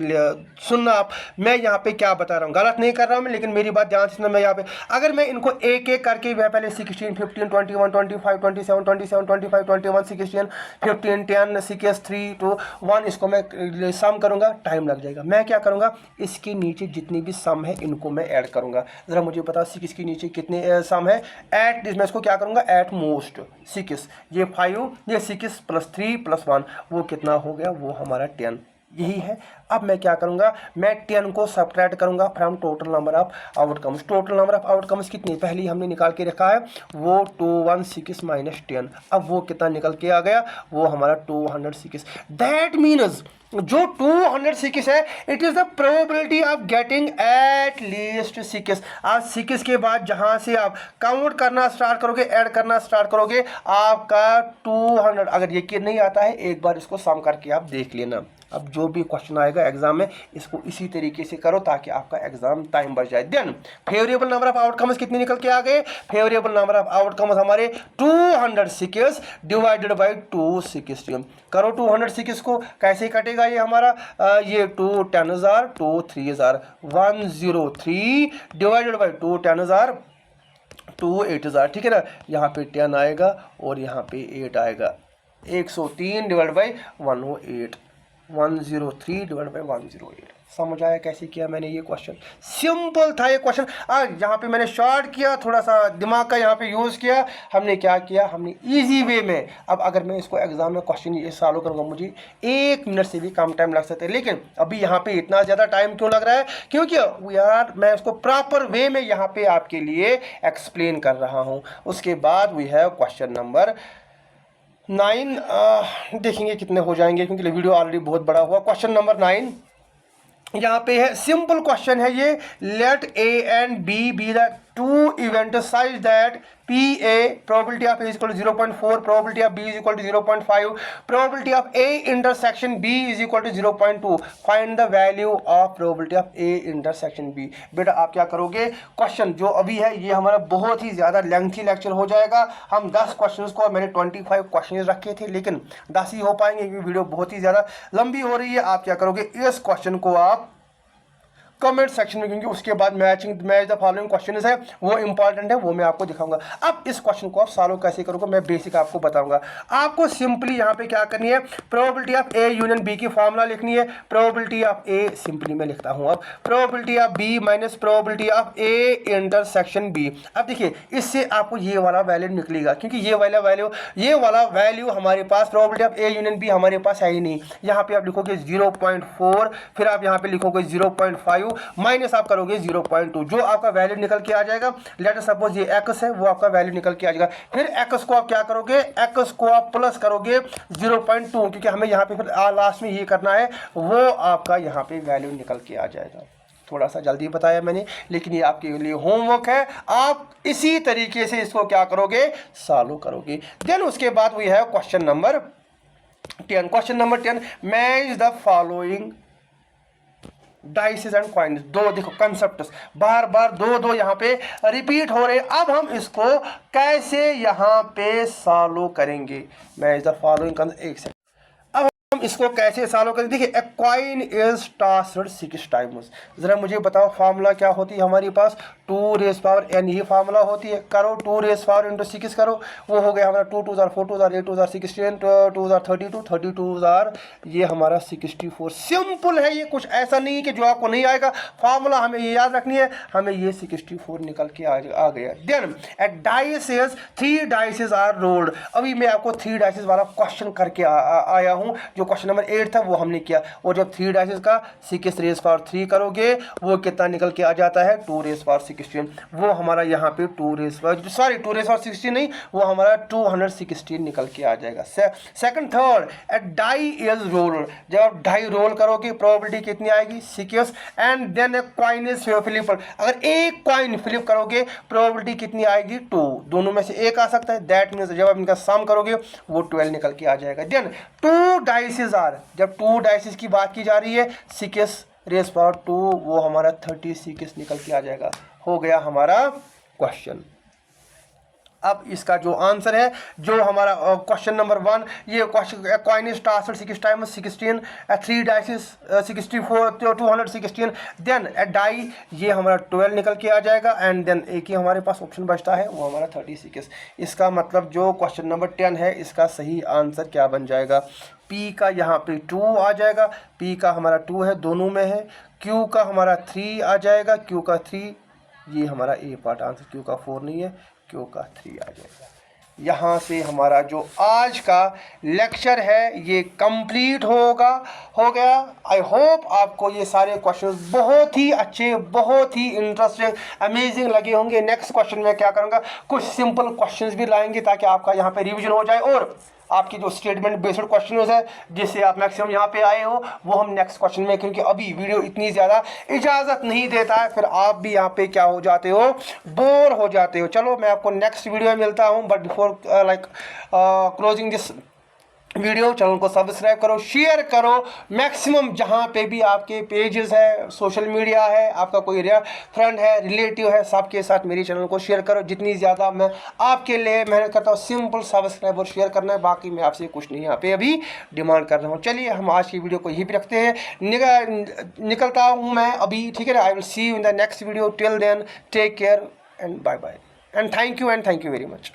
सुनना आप, मैं यहाँ पे क्या बता रहा हूँ गलत नहीं कर रहा हूँ मैं, लेकिन मेरी बात ध्यान से सुनना। मैं यहाँ पे अगर मैं इनको एक एक करके पहले 16 15 21 25 27 27 25 21 16 15 10 6 3 2 1 इसको मैं सम करूँगा, टाइम लग जाएगा। मैं क्या करूँगा, इसके नीचे जितनी भी सम है इनको मैं ऐड करूँगा। ज़रा मुझे बताओ 6 के नीचे कितने सम है, एट मैं इसको क्या करूँगा, एट मोस्ट 6, ये 5, ये 6 + 3 + 1 वो कितना हो गया, वो हमारा 10, यही है। अब मैं क्या करूंगा, मैं 10 को सब्ट्रैक्ट करूंगा from total number of outcomes. Total number of outcomes कितनी पहले ही हमने निकाल के रखा है, वो 216 - 10। अब वो कितना निकल के आ गया, वो हमारा 206। दैट मीन्स जो 206 है, it is the probability of getting at least 6। आज 6 के बाद जहाँ से आप काउंट करना स्टार्ट करोगे, ऐड करना स्टार्ट करोगे, आपका 200। अगर यकीन नहीं आता है, एक बार इसको सम करके आप देख लेना। अब जो भी क्वेश्चन आएगा एग्जाम में, इसको इसी तरीके से करो ताकि आपका एग्जाम टाइम बच जाए। Then favourable number of outcomes कितने निकल के आ गए, फेवरेबल नंबर ऑफ आउटकम्स हमारे 206 डिवाइडेड बाय 260। करो 206 को, कैसे कटेगा ये हमारा, ये 2 10,000, 2 3,000, 103 डिवाइडेड बाय 2 10,000, 2 8,000, ठीक है ना। यहाँ पे 10 आएगा और यहाँ पे 8 आएगा। 103 डिवाइड बाई 108, 103 डिवाइड बाई 108। समझ आया कैसे किया मैंने ये क्वेश्चन, सिंपल था ये क्वेश्चन। यहाँ पे मैंने शॉर्ट किया, थोड़ा सा दिमाग का यहाँ पे यूज़ किया। हमने क्या किया, हमने इजी वे में, अब अगर मैं इसको एग्जाम में क्वेश्चन ये सॉल्व करूँगा, मुझे 1 मिनट से भी कम टाइम लग सकता है। लेकिन अभी यहाँ पे इतना ज़्यादा टाइम क्यों लग रहा है, क्योंकि यार मैं इसको प्रॉपर वे में यहाँ पे आपके लिए एक्सप्लेन कर रहा हूँ। उसके बाद वी हैव क्वेश्चन नंबर 9, देखेंगे कितने हो जाएंगे क्योंकि वीडियो ऑलरेडी बहुत बड़ा हुआ। क्वेश्चन नंबर 9 यहाँ पे है, सिंपल क्वेश्चन है ये। Let A and B the two event size that PA probability of A is equal to 0.4, probability of B is equal to 0.5, probability of A intersection B is equal to 0.2. Find the value of probability of A intersection B. बेटा आप क्या करोगे, question जो अभी है ये हमारा बहुत ही ज़्यादा लेंथी लेक्चर हो जाएगा। हम 10 क्वेश्चंस को, मैंने 25 क्वेश्चन रखे थे लेकिन 10 ही हो पाएंगे क्योंकि वीडियो बहुत ही ज़्यादा लंबी हो रही है। आप क्या करोगे, इस क्वेश्चन को आप कमेंट सेक्शन में, क्योंकि उसके बाद मैच द फॉलोइंग क्वेश्चन है वो इंपॉर्टेंट है, वो मैं आपको दिखाऊंगा। अब इस क्वेश्चन को आप सॉल्व कैसे करोगे मैं बेसिक आपको बताऊंगा। आपको सिंपली यहाँ पे क्या करनी है, probability of A union B की फॉर्मूला लिखनी है। प्रोबेबिलिटी ऑफ ए सिंपली मैं लिखता हूँ, अब probability of B minus probability of A intersection B. अब देखिए इससे आपको ये वाला वैल्यू निकलेगा, क्योंकि ये वाला वैल्यू हमारे पास, probability of A union B हमारे पास है ही नहीं। यहाँ पे आप लिखोगे 0.4, फिर आप यहाँ पे लिखोगे 0.5 माइनस आप करोगे 0.2, जो आपका वैल्यू निकल के आ जाएगा। लेट अस सपोज ये x है, वो आपका वैल्यू निकल के आ जाएगा। फिर x को आप क्या करोगे, x को आप प्लस करोगे 0.2, क्योंकि हमें यहाँ पे फिर लास्ट में ये करना है, वो आपका यहाँ पे वैल्यू निकल के आ जाएगा। थोड़ा सा जल्दी बताया मैंने, लेकिन ये आपके लिए होमवर्क है। आप इसी तरीके से इसको क्या करोगे, सॉल्व करोगे। देन उसके बाद we have question number 10। Question number 10, match the following dices and coins. दो देखो कंसेप्ट बार बार दो यहाँ पे रिपीट हो रहे। अब हम इसको कैसे यहाँ पे सॉल्व करेंगे, मैच द फॉलोइंग, एक सेकंड, हम इसको कैसे सॉल्व करें। देखिए ए कॉइन इज टॉस्ड 6 टाइम्स। ज़रा मुझे बताओ फार्मूला क्या होती है हमारे पास, 2 रेज़ पावर n ही फार्मूला होती है। करो 2 रेज़ पावर इंटू 6 करो, वो हो गया हमारा 2 2 4 2 8 2 16 2 32 32 ये हमारा 64। सिंपल है ये, कुछ ऐसा नहीं है कि जो आपको नहीं आएगा। फार्मूला हमें ये याद रखनी है, हमें ये 64 निकल के आ गया। Then a dice is 3 dices are rolled. अभी मैं आपको 3 डाइसेस वाला क्वेश्चन करके आया हूँ, जो क्वेश्चन नंबर 8 था वो हमने किया। और जब 3 डाइसेस का 6 रेज़ पावर 3 करोगे, वो कितना निकल के आ जाता है, 2 रेज़ पावर 16। वो हमारा यहाँ पे 2 रेज़ पावर 16 नहीं, वो हमारा 216 निकल के आ जाएगा। Second third, a die is rolled. जब आप डाई रोल करोगे प्रोबेबिलिटी कितनी आएगी, 6। And then a coin is flip. अगर एक कॉइन फ्लिप करोगे प्रोबेबिलिटी कितनी आएगी, 2। दोनों में से एक आ सकता है। दैट मीन्स जब आप इनका सम करोगे वो 12 निकल के आ जाएगा। देन 2 डाइसेस आर, जब 2 डाइसेस की बात की जा रही है, 6 रेज़ पावर 2, वो हमारा 36 निकल के आ जाएगा। हो गया हमारा क्वेश्चन। अब इसका जो आंसर है, जो हमारा क्वेश्चन नंबर 1, ये question coin is tossed 6 times 16, 3 डाइसेस 64 216, देन ए डाई, ये हमारा 12 निकल के आ जाएगा। एंड देन एक ही हमारे पास ऑप्शन बचता है, वो हमारा 36। इसका मतलब जो क्वेश्चन नंबर 10 है, इसका सही आंसर क्या बन जाएगा, P का यहाँ पे 2 आ जाएगा, P का हमारा 2 है, दोनों में है। Q का हमारा 3 आ जाएगा, Q का 3, ये हमारा A पार्ट आंसर, Q का 4 नहीं है, Q का 3 आ जाएगा। यहाँ से हमारा जो आज का लेक्चर है ये कंप्लीट हो गया। आई होप आपको ये सारे क्वेश्चंस बहुत ही अच्छे, बहुत ही इंटरेस्टिंग, अमेजिंग लगे होंगे। नेक्स्ट क्वेश्चन में क्या करूँगा, कुछ सिंपल क्वेश्चंस भी लाएंगे ताकि आपका यहाँ पे रिवीजन हो जाए, और आपकी जो स्टेटमेंट बेस्ड क्वेश्चन है जिससे आप मैक्सिमम यहाँ पे आए हो वो हम नेक्स्ट क्वेश्चन में, क्योंकि अभी वीडियो इतनी ज़्यादा इजाज़त नहीं देता है, फिर आप भी यहाँ पे क्या हो जाते हो, बोर हो जाते हो। चलो मैं आपको नेक्स्ट वीडियो में मिलता हूँ, but before closing this video, channel को सब्सक्राइब करो, शेयर करो मैक्सिमम, जहाँ पे भी आपके पेजेस है, सोशल मीडिया है, आपका कोई फ्रेंड है, रिलेटिव है, सबके साथ मेरी चैनल को शेयर करो। जितनी ज़्यादा मैं आपके लिए मेहनत करता हूँ, सिंपल सब्सक्राइब और शेयर करना है, बाकी मैं आपसे कुछ नहीं यहाँ पे अभी डिमांड कर रहा हूँ। चलिए हम आज की वीडियो को यहीं पर रखते हैं, निकलता हूँ मैं अभी, ठीक है ना। I will see you in the next video, till then take care and bye bye, and thank you very much.